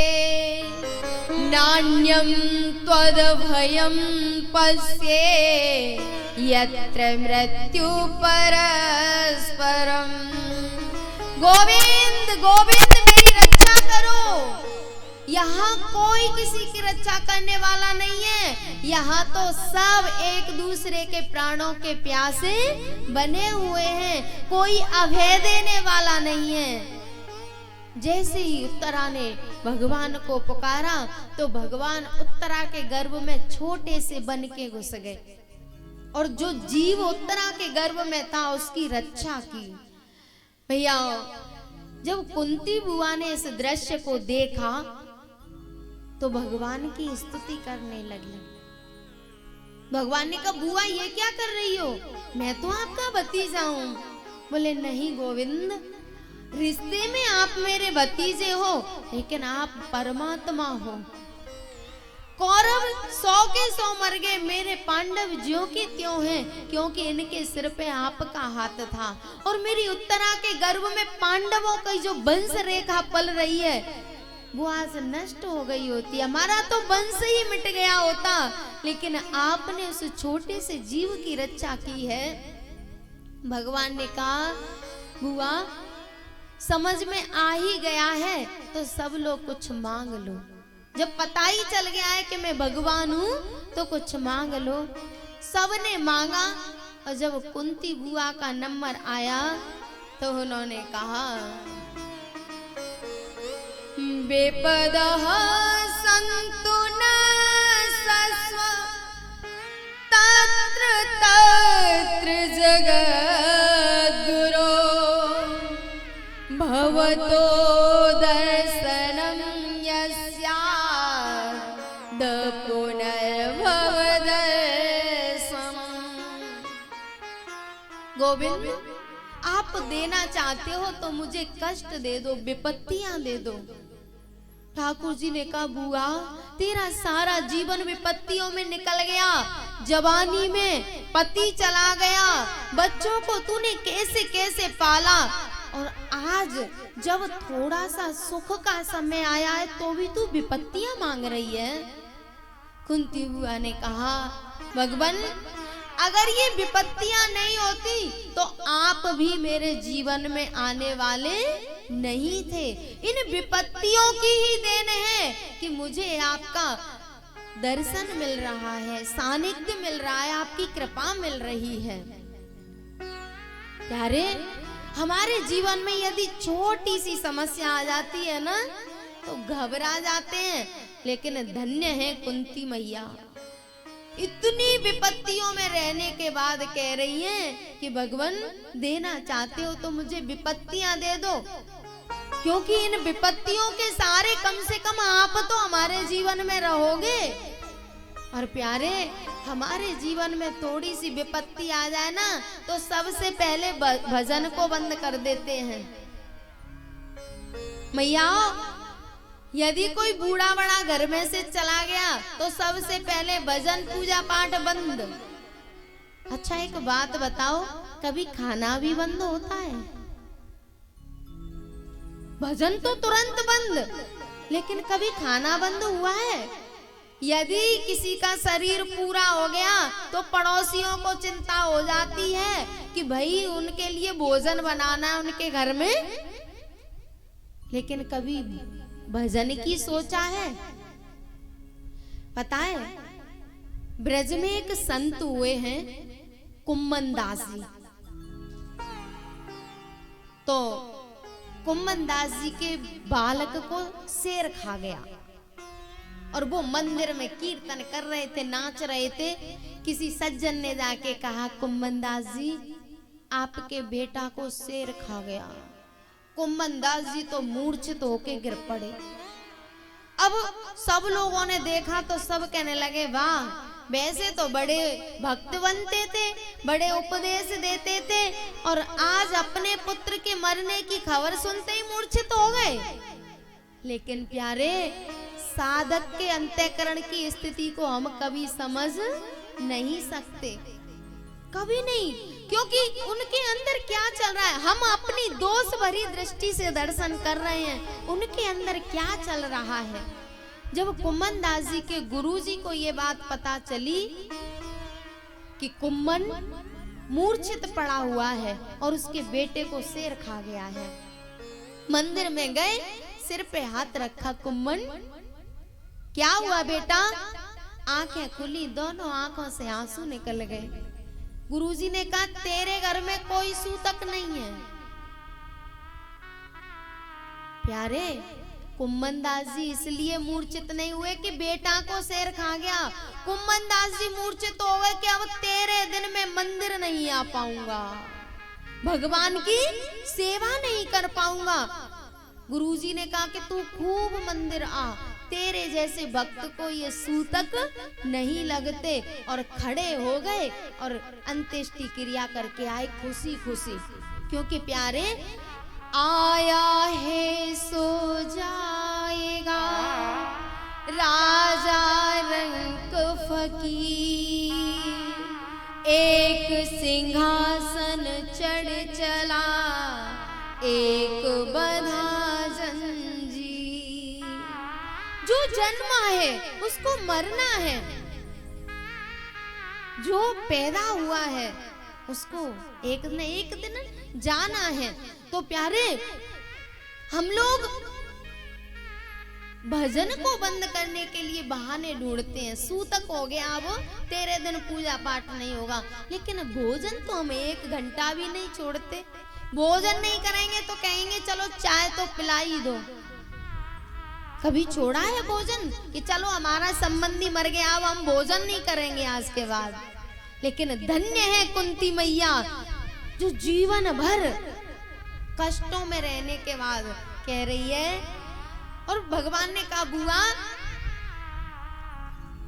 नान्यं त्वद्भयं पश्ये यत्र मृत्यु परस्परम। गोविंद गोविंद मेरी रक्षा करो। यहाँ कोई किसी की रक्षा करने वाला नहीं है। यहाँ तो सब एक दूसरे के प्राणों के प्यासे बने हुए हैं। कोई अभय देने वाला नहीं है। जैसे ही उत्तरा ने भगवान को पुकारा तो भगवान उत्तरा के गर्भ में छोटे से बन के घुस गए और जो जीव उत्तरा के गर्भ में था उसकी रक्षा की। भैया जब कुंती बुआ ने इस दृश्य को देखा तो भगवान की स्तुति करने लगी। भगवान ने कहा बुआ ये क्या कर रही हो, मैं तो आपका भतीजा हूं। बोले नहीं गोविंद, रिश्ते में आप मेरे भतीजे हो लेकिन आप परमात्मा हो। कौरव 100 के 100 मर गए, मेरे पांडव ज्यों की त्यों हैं क्योंकि इनके सिर पे आपका हाथ था। और मेरी उत्तरा के गर्भ में पांडवों की जो वंश रेखा पल रही है वो आज नष्ट हो गई होती। हमारा तो वंश ही मिट गया होता, लेकिन आपने उस छोटे से जीव की रक्षा की है। भगवान ने कहा बुआ समझ में आ ही गया है तो सब लोग कुछ मांग लो। जब पता ही चल गया है कि मैं भगवान हूं तो कुछ मांग लो। सबने मांगा और जब कुंती बुआ का नंबर आया तो उन्होंने कहा बेपदः सन्तु न सस्व तत्र तत्र जगद्गुरो भवतो दर्शनं यस्याद् पुनर्भवदर्शनम्। गोविंद आप देना चाहते हो तो मुझे कष्ट दे दो, विपत्तियां दे दो। ठाकुर जी ने कहा बुआ तेरा सारा जीवन विपत्तियों में निकल गया। जवानी में पति चला गया, बच्चों को तूने कैसे कैसे पाला और आज जब थोड़ा सा सुख का समय आया है तो भी तू विपत्तियां मांग रही है। कुंती बुआ ने कहा भगवान अगर ये विपत्तियां नहीं होती तो आप भी मेरे जीवन में आने वाले नहीं थे। इन विपत्तियों की ही देन है कि मुझे आपका दर्शन मिल रहा है, सानिध्य मिल रहा है, आपकी कृपा मिल रही है। प्यारे हमारे जीवन में यदि छोटी सी समस्या आ जाती है ना तो घबरा जाते हैं, लेकिन धन्य है कुंती मैया इतनी विपत्तियों में रहने के बाद कह रही हैं कि भगवान देना चाहते हो तो मुझे विपत्तियां दे दो, क्योंकि इन विपत्तियों के सारे कम से कम आप तो हमारे जीवन में रहोगे। और प्यारे हमारे जीवन में थोड़ी सी विपत्ति आ जाए ना तो सबसे पहले भजन को बंद कर देते हैं। मैया यदि कोई बूढ़ा बड़ा घर में से चला गया तो सबसे पहले भजन पूजा पाठ बंद। अच्छा एक बात बताओ, कभी खाना भी बंद होता है? भजन तो तुरंत बंद, लेकिन कभी खाना बंद हुआ है? यदि किसी का शरीर पूरा हो गया तो पड़ोसियों को चिंता हो जाती है कि भाई उनके लिए भोजन बनाना है उनके घर में, लेकिन कभी भजन की सोचा है? पता है ब्रज में एक संत हुए हैं कुम्मन दास जी। तो कुम्मन दास जी के बालक को शेर खा गया और वो मंदिर में कीर्तन कर रहे थे, नाच रहे थे। किसी सज्जन ने जाके कहा कुम्मन दास जी आपके बेटा को शेर खा गया। कुम्मन दास जी तो मूर्छित होके गिर पड़े। अब सब लोगों ने देखा तो सब कहने लगे वाह वैसे तो बड़े भक्त बनते थे, बड़े उपदेश देते थे और आज अपने पुत्र के मरने की खबर सुनते ही मूर्छित हो गए। लेकिन प्यारे साधक के अंतःकरण की स्थिति को हम कभी समझ नहीं सकते, कभी नहीं, क्योंकि उनके अंदर क्या चल रहा है। हम अपनी दोष भरी दृष्टि से दर्शन कर रहे हैं, उनके अंदर क्या चल रहा है। जब कुम्मन दास जी के गुरुजी को ये बात पता चली कि कुम्मन मूर्छित पड़ा हुआ है और उसके बेटे को शेर खा गया है, मंदिर में गए, सिर पे हाथ रखा, कुम्मन क्या हुआ बेटा? आंखें खुली, दोनों आंखों से आंसू निकल गए। गुरुजी ने कहा तेरे घर में कोई सूतक नहीं है। प्यारे, कुम्मन दास जी इसलिए मूर्छित नहीं हुए कि बेटा को शेर खा गया। कुम्मन दास जी मूर्छित हो गए कि अब तेरे दिन में मंदिर नहीं आ पाऊंगा, भगवान की सेवा नहीं कर पाऊंगा। गुरुजी ने कहा कि तू खूब मंदिर आ, तेरे जैसे भक्त को ये सूतक नहीं लगते। और खड़े हो गए और अंत्येष्टि क्रिया करके आए खुशी खुशी, क्योंकि प्यारे आया है सो जाएगा राजा रंक फकीर, एक सिंहासन चढ़ चला एक बंधा जंजीर। जो जन्मा है उसको मरना है, जो पैदा हुआ है उसको एक न एक दिन जाना है। तो प्यारे, हम लोग भजन को बंद करने के लिए बहाने ढूंढते हैं। सूतक हो गया, अब तेरे दिन पूजा पाठ नहीं होगा, लेकिन भोजन तो हम 1 घंटा भी नहीं छोड़ते। भोजन नहीं करेंगे तो कहेंगे चलो चाय तो पिला ही दो। कभी छोड़ा है भोजन कि चलो हमारा संबंधी मर गया, अब हम भोजन नहीं करेंगे आज के बाद। लेकिन धन्य है कुंती मैया जो जीवन भर कष्टों में रहने के बाद कह रही है। और भगवान ने कहा बुआ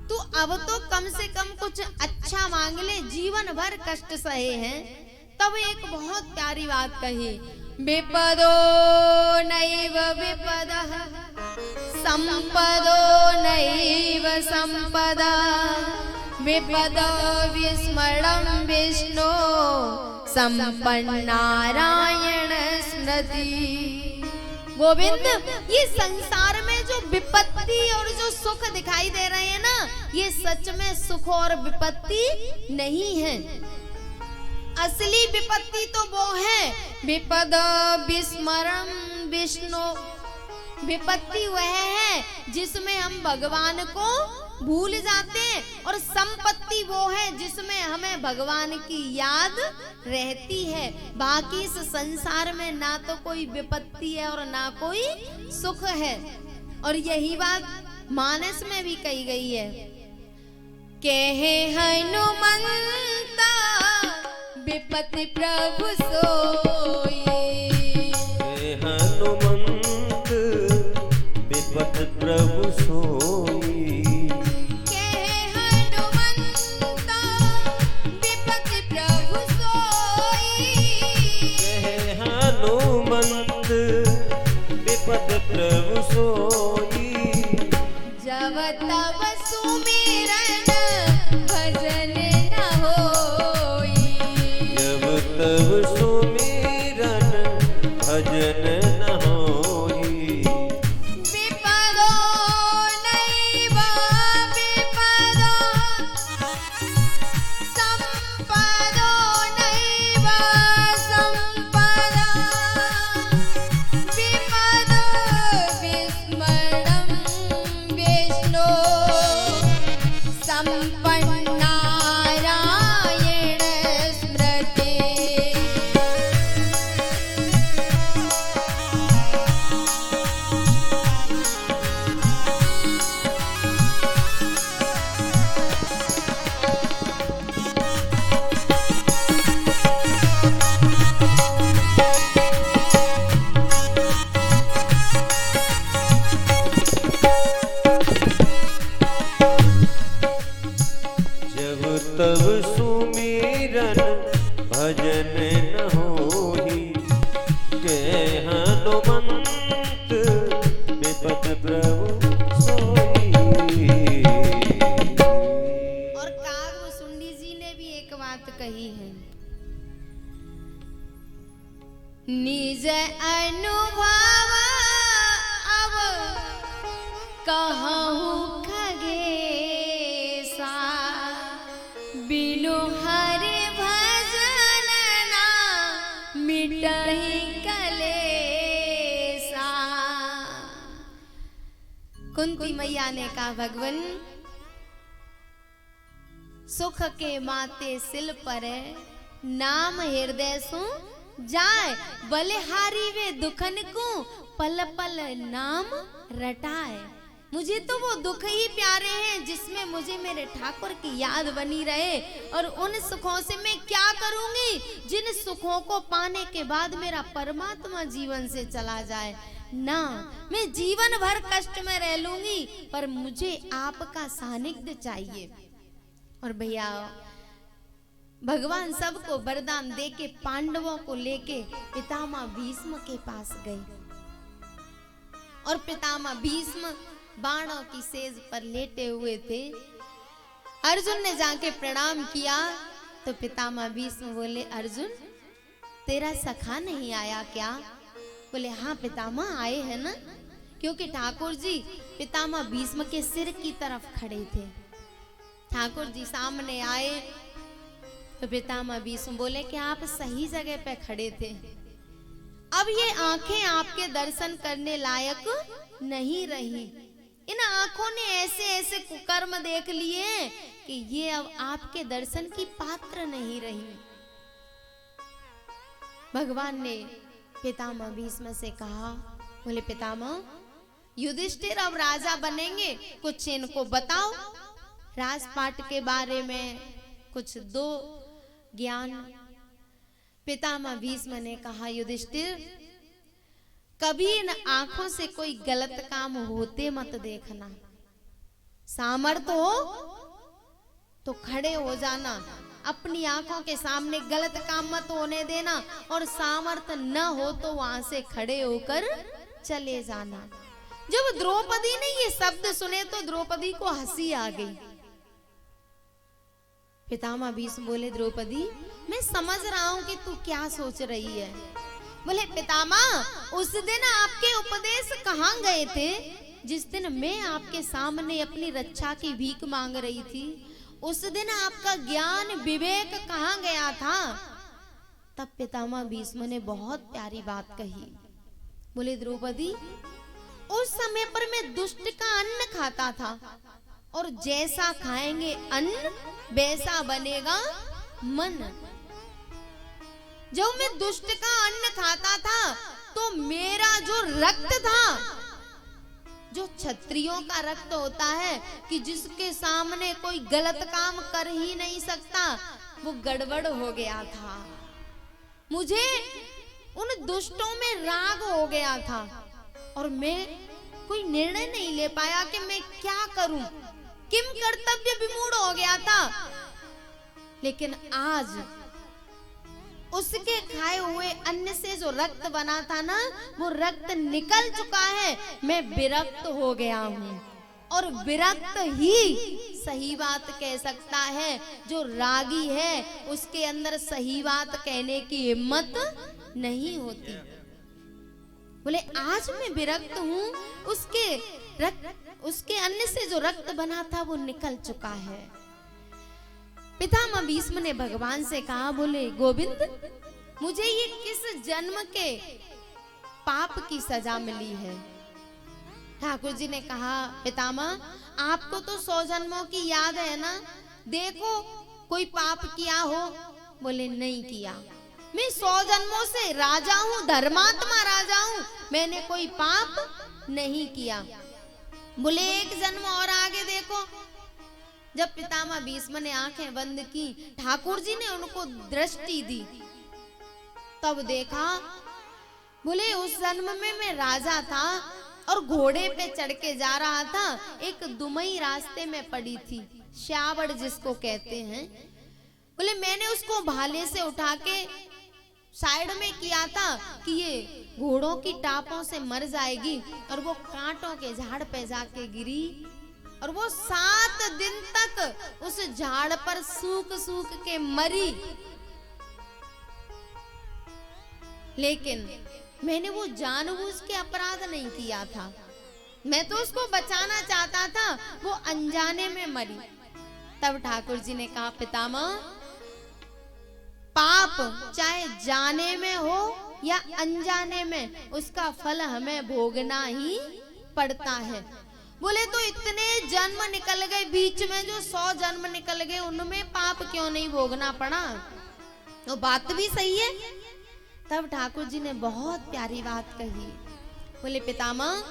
तू अब तो कम से कम कुछ अच्छा मांग ले, जीवन भर कष्ट सहे हैं। तब एक बहुत प्यारी बात कही, विपदो नैव विपदः संपदो नैव संपदा, विपदो विस्मरणं विष्णु संपन्नारायण स्मृति। गोविंद, ये संसार में जो विपत्ति और जो सुख दिखाई दे रहे हैं ना, ये सच में सुख और विपत्ति नहीं है। असली विपत्ति तो वो है विपद विस्मरण विष्णु। विपत्ति वह है जिसमें हम भगवान को भूल जाते हैं, और संपत्ति वो है जिसमें हमें भगवान की याद रहती है। बाकी इस संसार में ना तो कोई विपत्ति है और ना कोई सुख है। और यही बात मानस में भी कही गई है, कहे हनुमंता विपत्ति प्रभु सोई, हनुमंत विपत्ति प्रभु सोई, प्रभु सोई। जब तब सुमिरन भजन न होई, जब तब सुमिरन भजन न होई, विपदो नैव विपदो संपदो नैव संपदा, संपन्नारायण स्मृति। तब सुमिरन भजन न होई, के हनुमंत विपत्ति प्रभु सोई। और कागभूषुंडी जी ने भी एक बात कही है, निज अनुभव अब कहूं मैया ने कहा भगवन सुख के माते सिल पर नाम हृदय सु जाए, बलिहारी वे दुखन को पल पल नाम रटाए। मुझे तो वो दुख ही प्यारे हैं जिसमें मुझे मेरे ठाकुर की याद बनी रहे, और उन सुखों से मैं क्या करूंगी जिन सुखों को पाने के बाद मेरा परमात्मा जीवन से चला जाए ना। मैं जीवन भर कष्ट में रह लूंगी, पर मुझे आपका सानिध्य चाहिए। और भैया भगवान सबको वरदान दे के पांडवों को लेके पितामह भीष्म के पास गए, और पितामह भीष्म बाणों की सेज पर लेटे हुए थे। अर्जुन ने जाके प्रणाम किया तो पितामह भीष्म बोले, अर्जुन तेरा सखा नहीं आया क्या? बोले हाँ पितामह आए हैं ना, क्योंकि ठाकुर जी पितामह भीष्म के सिर की तरफ खड़े थे। ठाकुर जी सामने आए तो पितामह भीष्म बोले कि आप सही जगह पे खड़े थे, अब ये आंखें आपके दर्शन करने लायक नहीं रही। इन आंखों ने ऐसे ऐसे कुकर्म देख लिए कि ये अब आपके दर्शन की पात्र नहीं रही। भगवान ने पितामह भीष्म से कहा, बोले पितामह युधिष्ठिर अब राजा बनेंगे, कुछ इनको बताओ राजपाट के बारे में कुछ दो ज्ञान। पितामह भीष्म ने कहा, युधिष्ठिर कभी इन आंखों से कोई गलत काम होते मत देखना। सामर्थ्य हो तो खड़े हो जाना, अपनी आंखों के सामने गलत काम मत होने देना, और सामर्थ्य न हो तो वहां से खड़े होकर चले जाना। जब द्रौपदी ने ये शब्द सुने तो द्रौपदी को हंसी आ गई। पितामह भीष्म बोले, द्रौपदी मैं समझ रहा हूं कि तू क्या सोच रही है। बोले पितामह उस दिन आपके उपदेश कहाँ गए थे? जिस दिन मैं आपके सामने अपनी रक्षा की भीख मांग रही थी, उस दिन आपका ज्ञान विवेक कहाँ गया था? तब पितामह भीष्म ने बहुत प्यारी बात कही। बोले द्रौपदी उस समय पर मैं दुष्ट का अन्न खाता था, और जैसा खाएंगे अन्न वैसा बनेगा मन। जब मैं दुष्ट का अन्न खाता था तो मेरा जो रक्त था, जो क्षत्रियों का रक्त होता है कि जिसके सामने कोई गलत काम कर ही नहीं सकता, वो गड़बड़ हो गया था। मुझे उन दुष्टों में राग हो गया था, और मैं कोई निर्णय नहीं ले पाया कि मैं क्या करूं, किम कर्तव्य विमूढ़ हो गया था। लेकिन आज उसके खाए हुए अन्न से जो रक्त बना था ना, वो रक्त निकल चुका है। मैं विरक्त हो गया हूँ, और विरक्त ही सही बात कह सकता है। जो रागी है उसके अंदर सही बात कहने की हिम्मत नहीं होती। बोले आज मैं विरक्त हूँ, उसके अन्न से जो रक्त बना था वो निकल चुका है। पितामह भीष्म ने भगवान से कहा, बोले गोविंद मुझे ये किस जन्म के पाप की सजा मिली है? ठाकुर जी ने कहा, पितामह आपको तो 100 जन्मों की याद है ना, देखो कोई पाप किया हो? बोले नहीं किया, मैं 100 जन्मों से राजा हूँ, धर्मात्मा राजा हूँ, मैंने कोई पाप नहीं किया। बोले एक जन्म और आगे देखो। जब पितामह भीष्म ने आंखें बंद की, ठाकुर जी ने उनको दृष्टि दी, तब देखा, बोले उस जन्म में मैं राजा था और घोड़े पे चढ़ के जा रहा था। एक दुमई रास्ते में पड़ी थी, श्यावड़ जिसको कहते हैं। बोले मैंने उसको भाले से उठा के साइड में किया था कि ये घोड़ों की टापों से मर जाएगी, और वो कांटों के झाड़ पे जाके गिरी, और वो 7 दिन तक उस झाड़ पर सूख सूख के मरी। लेकिन मैंने वो जानबूझ के अपराध नहीं किया था, मैं तो उसको बचाना चाहता था, वो अनजाने में मरी। तब ठाकुर जी ने कहा, पितामह पाप चाहे जाने में हो या अनजाने में, उसका फल हमें भोगना ही पड़ता है। बोले तो इतने जन्म निकल गए बीच में, जो 100 जन्म निकल गए उनमें पाप क्यों नहीं भोगना पड़ा? तो बात भी सही है। तब ठाकुर जी ने बहुत प्यारी बात कही। बोले पितामह,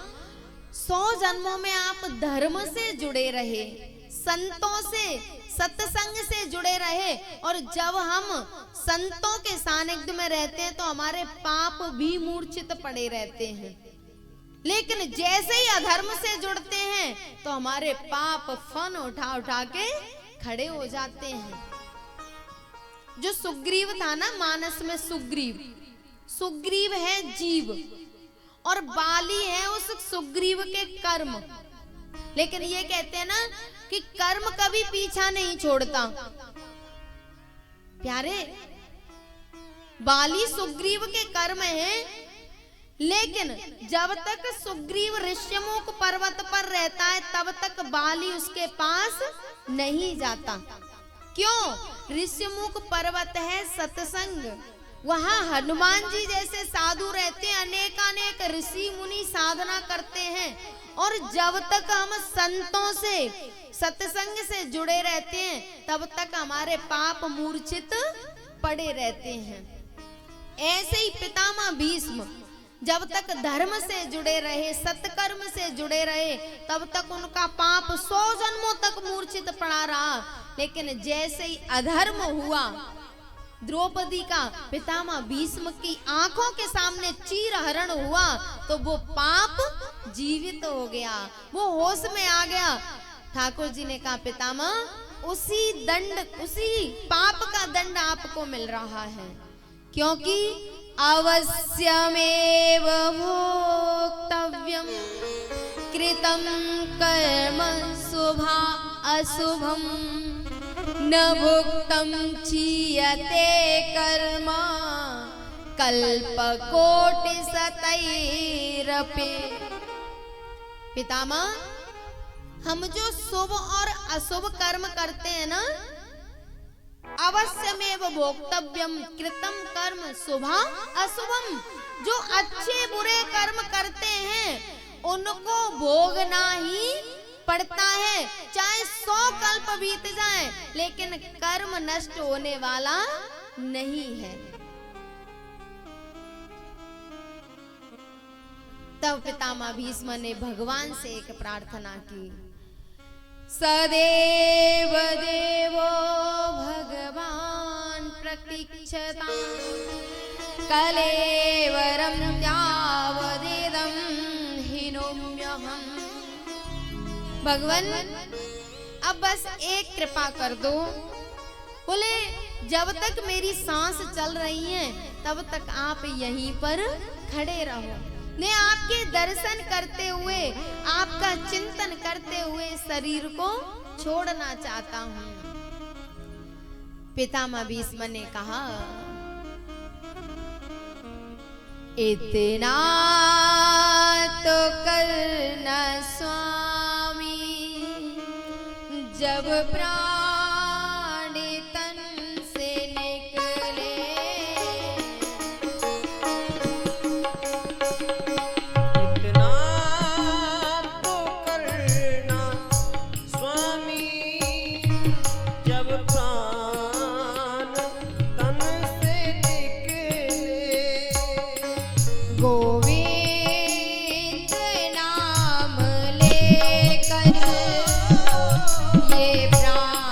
100 जन्मों में आप धर्म से जुड़े रहे, संतों से, सत्संग से जुड़े रहे, और जब हम संतों के सानिध्य में रहते हैं तो हमारे पाप भी मूर्छित पड़े रहते हैं। लेकिन जैसे ही अधर्म से जुड़ते हैं तो हमारे पाप फन उठा उठा के खड़े हो जाते हैं। जो सुग्रीव था ना, मानस में सुग्रीव, सुग्रीव है जीव और बाली है उस सुग्रीव के कर्म। लेकिन ये कहते हैं ना कि कर्म कभी पीछा नहीं छोड़ता। प्यारे, बाली सुग्रीव के कर्म है, लेकिन जब तक सुग्रीव ऋष्यमुख पर्वत पर रहता है तब तक बाली उसके पास नहीं जाता। क्यों? ऋष्यमुख पर्वत है सत्संग, वहां हनुमान जी जैसे साधु रहते हैं, अनेकानेक ऋषि मुनि साधना करते हैं, और जब तक हम संतों से, सत्संग से जुड़े रहते हैं तब तक हमारे पाप मूर्छित पड़े रहते हैं। ऐसे ही पितामह भीष्म जब तक धर्म से जुड़े रहे, सत्कर्म से जुड़े रहे, तब तक उनका पाप 100 जन्मों तक मूर्छित पड़ा रहा। लेकिन जैसे ही अधर्म हुआ, द्रौपदी का पितामह भीष्म की आंखों के सामने चीरहरण हुआ, तो वो पाप जीवित हो गया, वो होश में आ गया। ठाकुर जी ने कहा पितामह, उसी दंड, उसी पाप का दंड आपको मिल रहा है, क्योंकि अवश्यमेव भोक्तव्यम कृतं कर्म शुभा अशुभम न भुक्तं क्षीयते कर्म कल्पकोटि शतैरपि। पितामह, हम जो शुभ और अशुभ कर्म करते हैं ना, अवश्यमेव भोक्तव्यम कृतं कर्म शुभा अशुभम, जो अच्छे बुरे कर्म करते हैं उनको भोगना ही पड़ता है, चाहे 100 कल्प बीत जाए, लेकिन कर्म नष्ट होने वाला नहीं है। तब पितामह भीष्म ने भगवान से एक प्रार्थना की, सदैव देवो भगवान प्रतीक्षतां कलेवरं यावदेदं हिनोम्यहम्। भगवान, अब बस एक कृपा कर दो। बोले जब तक मेरी सांस चल रही है तब तक आप यहीं पर खड़े रहो, मैं आपके दर्शन करते हुए, आपका चिंतन करते हुए शरीर को छोड़ना चाहता हूँ। पितामह भीष्म ने कहा, इतना तो करना स्वामी, जब प्राण तन से निकले, इतना तो करना स्वामी, जब प्राण तन से निकले, गोविंद नाम लेकर ये प्राण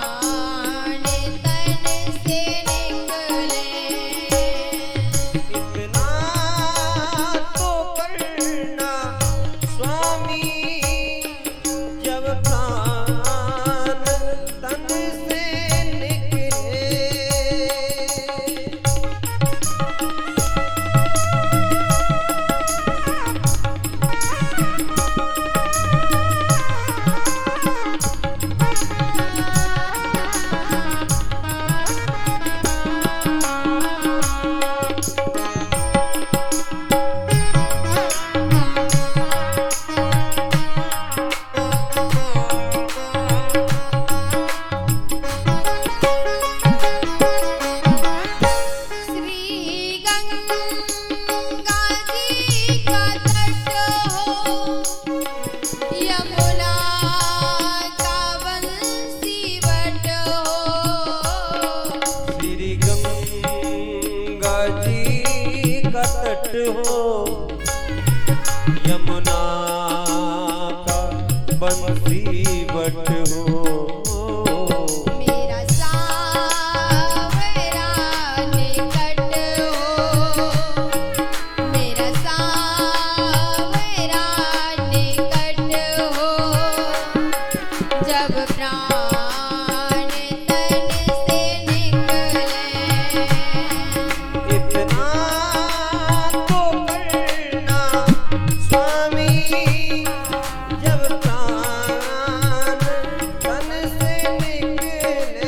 हो। मेरा सावरा निकट हो, मेरा सावरा निकट हो, जब प्राण तन से निकले। इतना तो करना स्वामी, जब प्राण तन से निकले।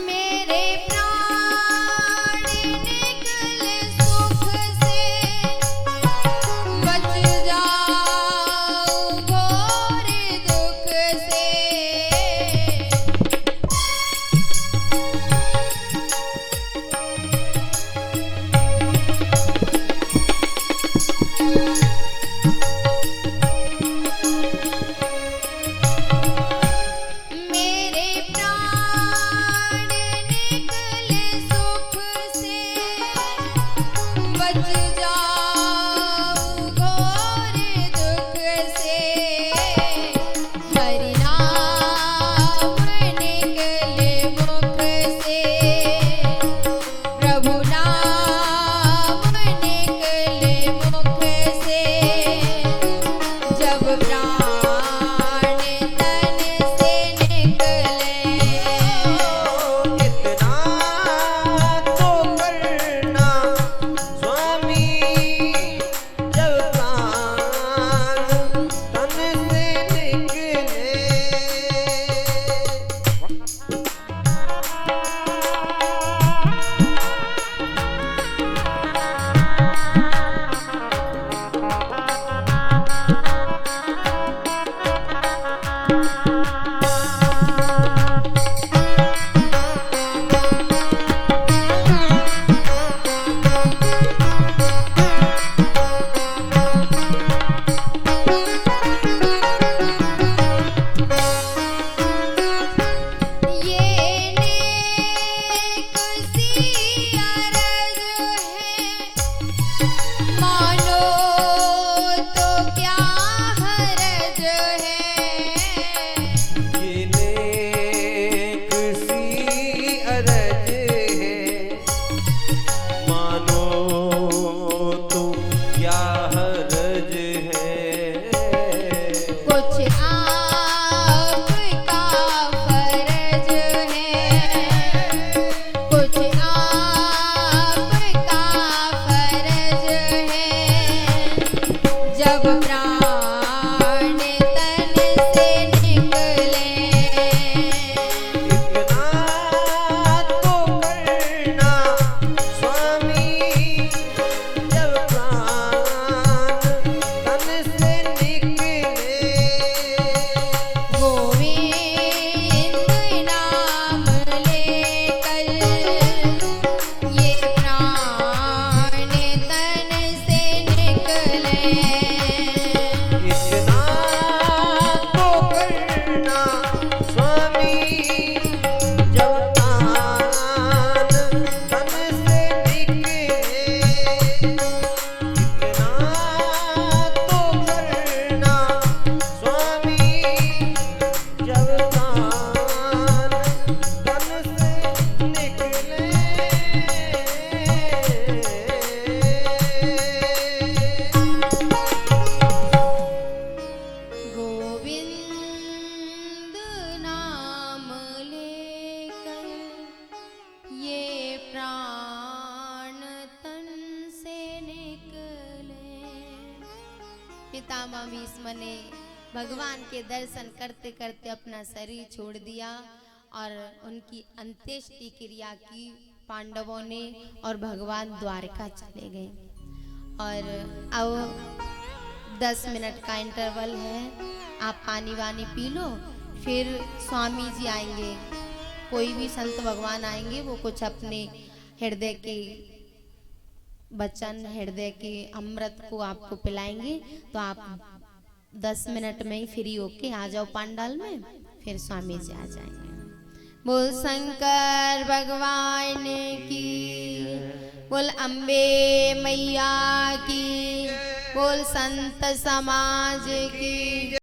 मेरे प्राण निकले सुख से, बच जाऊं घोर दुख से। मेरे प्राण निकले सुख से, बच जाऊं घोर दुख से। हरि नाम निकले मुख से, प्रभु नाम निकले मुख से, जब प्राण तन से निकले। इतना तो करना स्वामी, जब प्राण तन से निकले। ये नेक सी अरज है, मानो तो क्या हरज है। ये नेक सी अरज है, मानो तो क्या हरज है। कुछ आपका फर्ज है, कुछ आपका फर्ज है, जब प्राण तन से निकले। इतना तो करना स्वामी, जब प्राण तन से निकले। गोविंद नाम लेकर ये प्राण तन से निकले। इतना तो करना स्वामी, जब प्राण तन से निकले। इतना तो करना स्वामी, जब प्राण तन से निकले। गोविंद नाम लेकर ये प्राण तन से निकले। पितामह भीष्म ने भगवान के दर्शन करते करते अपना शरीर छोड़ दिया और उनकी अंत्येष्टि क्रिया की पांडवों ने और भगवान द्वारका चले गए। और अब 10 मिनट का इंटरवल है, आप पानी वानी पी लो, फिर स्वामी जी आएंगे कोई भी संत भगवान आएंगे वो कुछ अपने हृदय के वचन, हृदय के अमृत को आपको पिलाएंगे। तो आप 10 मिनट में ही फ्री होके आ जाओ पंडाल में, फिर स्वामी जी आ जाएंगे। बोल शंकर भगवान की, बोल अम्बे मैया की, बोल संत समाज की।